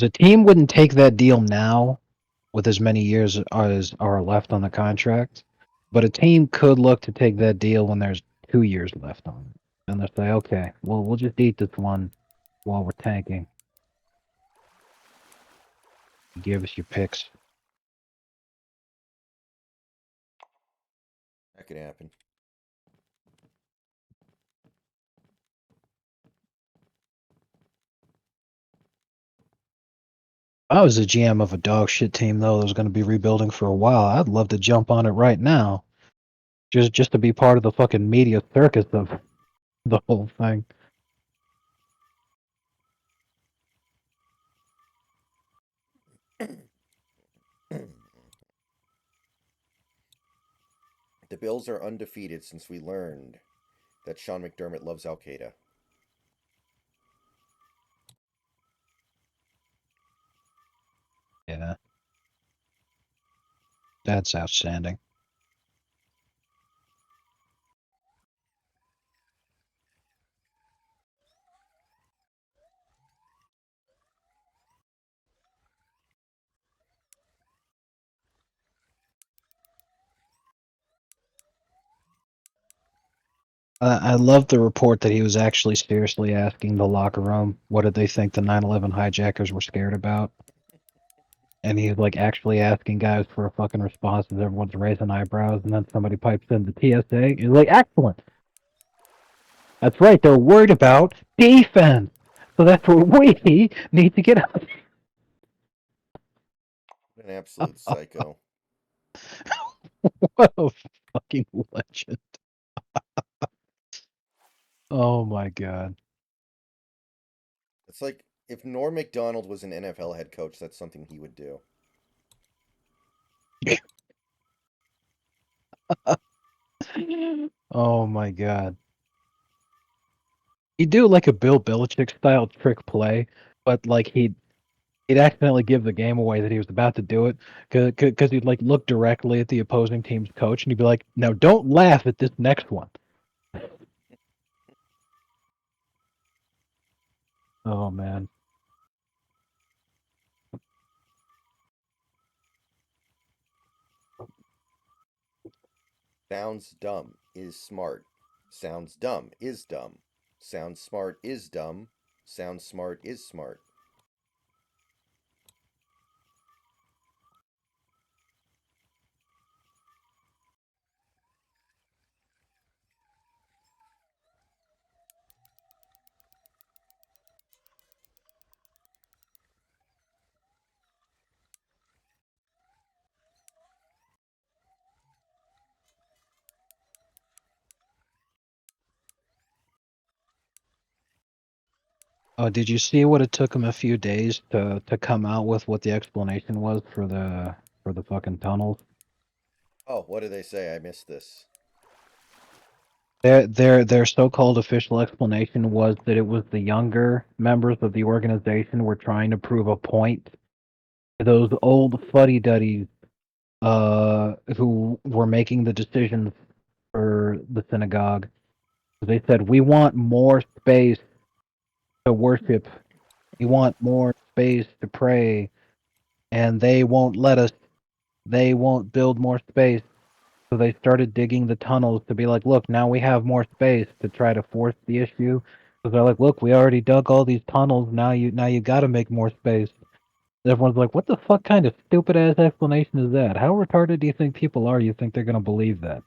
a team wouldn't take that deal now with as many years as are left on the contract, but a team could look to take that deal when there's 2 years left on it. And they'll say, okay, well, we'll just eat this one while we're tanking. Give us your picks. That could happen. If I was the GM of a dog shit team, though, that was going to be rebuilding for a while, I'd love to jump on it right now. Just to be part of the fucking media circus of the whole thing. The Bills are undefeated since we learned that Sean McDermott loves Al Qaeda. Yeah, that's outstanding. I love the report that he was actually seriously asking the locker room what did they think the 9/11 hijackers were scared about, and he's like actually asking guys for a fucking response, and everyone's raising eyebrows, and then somebody pipes in the TSA. He's like, "Excellent, that's right. They're worried about defense, so that's what we need to get out." An absolute psycho. What a fucking legend! Oh my god. It's like if Norm Macdonald was an NFL head coach, that's something he would do. Oh my god. He'd do like a Bill Belichick style trick play, but like he'd accidentally give the game away that he was about to do it because he'd like look directly at the opposing team's coach and he'd be like, "Now don't laugh at this next one." Oh man. Sounds dumb is smart. Sounds dumb is dumb. Sounds smart is dumb. Sounds smart is smart. Oh, did you see what it took him a few days to come out with what the explanation was for the fucking tunnels? Oh, what do they say? I missed this. Their so-called official explanation was that it was the younger members of the organization were trying to prove a point to those old fuddy-duddies who were making the decisions for the synagogue. They said, "We want more space to worship. We want more space to pray, and they won't let us. They won't build more space." So they started digging the tunnels to be like, "Look, now we have more space," to try to force the issue. Because they're like, "Look, we already dug all these tunnels. Now you got to make more space." And everyone's like, "What the fuck kind of stupid ass explanation is that? How retarded do you think people are? You think they're gonna believe that?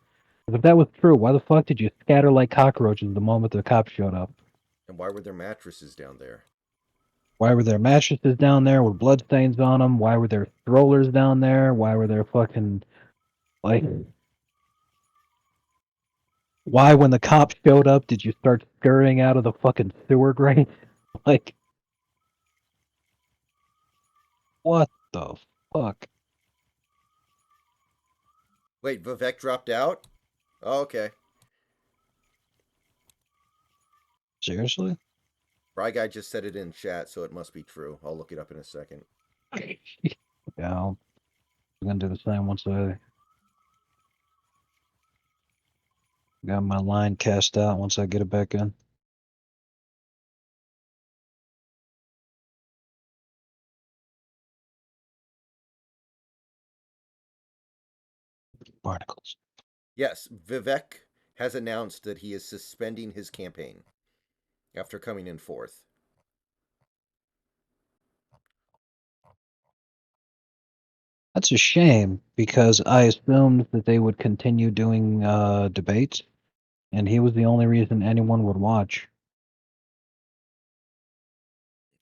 'Cause if that was true, why the fuck did you scatter like cockroaches the moment the cops showed up? And why were there mattresses down there? Why were there mattresses down there with bloodstains on them? Why were there strollers down there? Why were there fucking like?" Why, when the cops showed up, did you start scurrying out of the fucking sewer grate? Like, what the fuck? Wait, Vivek dropped out? Oh, okay. Seriously? Fry Guy just said it in chat, so it must be true. I'll look it up in a second. Yeah, I'm gonna do the same once I got my line cast out once I get it back in. Barnacles. Yes, Vivek has announced that he is suspending his campaign after coming in fourth. That's a shame because I assumed that they would continue doing debates, and he was the only reason anyone would watch.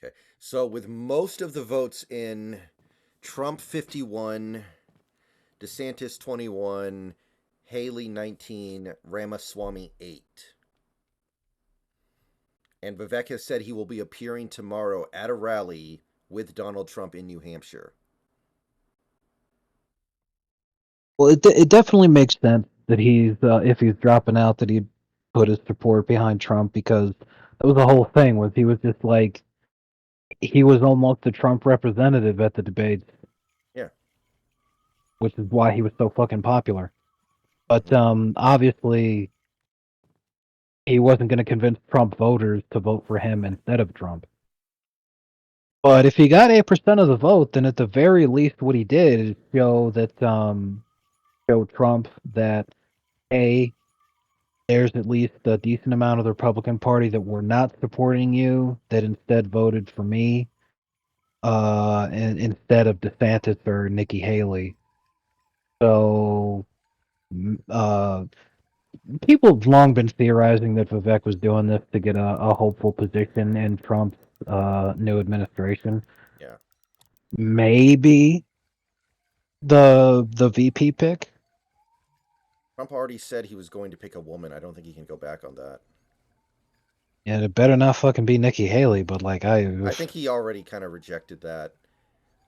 Okay. So with most of the votes in, Trump 51, DeSantis 21, Haley 19, Ramaswamy 8. And Vivek has said he will be appearing tomorrow at a rally with Donald Trump in New Hampshire. Well, it definitely makes sense that he's if he's dropping out that he'd put his support behind Trump because that was the whole thing was he was just like he was almost the Trump representative at the debates, Yeah. which is why he was so fucking popular. But Mm-hmm. obviously he wasn't going to convince Trump voters to vote for him instead of Trump. But if he got 8% of the vote, then at the very least, what he did is show Trump that a there's at least a decent amount of the Republican Party that were not supporting you, that instead voted for me, instead of DeSantis or Nikki Haley. So, uh, people have long been theorizing that Vivek was doing this to get a hopeful position in Trump's new administration. Yeah. Maybe the VP pick. Trump already said he was going to pick a woman. I don't think he can go back on that. Yeah, it better not fucking be Nikki Haley, but like I think he already kind of rejected that.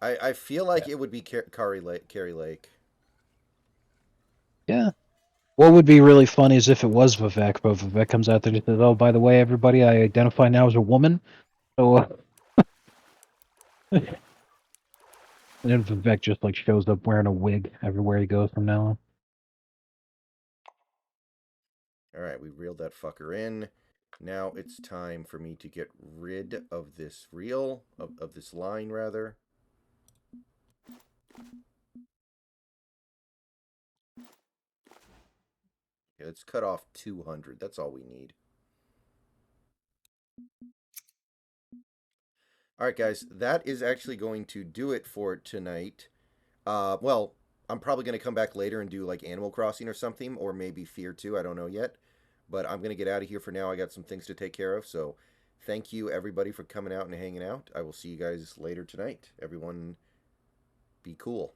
I feel like yeah. it would be Carrie Lake. Yeah. What would be really funny is if it was Vivek, but Vivek comes out there and says, "Oh, by the way, everybody, I identify now as a woman." So And then Vivek just like shows up wearing a wig everywhere he goes from now on. All right, we reeled that fucker in. Now it's time for me to get rid of this reel, of this line, rather. Okay, let's cut off 200. That's all we need. All right, guys, that is actually going to do it for tonight. Well, I'm probably going to come back later and do like Animal Crossing or something, or maybe Fear 2. I don't know yet. But I'm going to get out of here for now. I got some things to take care of. So thank you, everybody, for coming out and hanging out. I will see you guys later tonight. Everyone, be cool.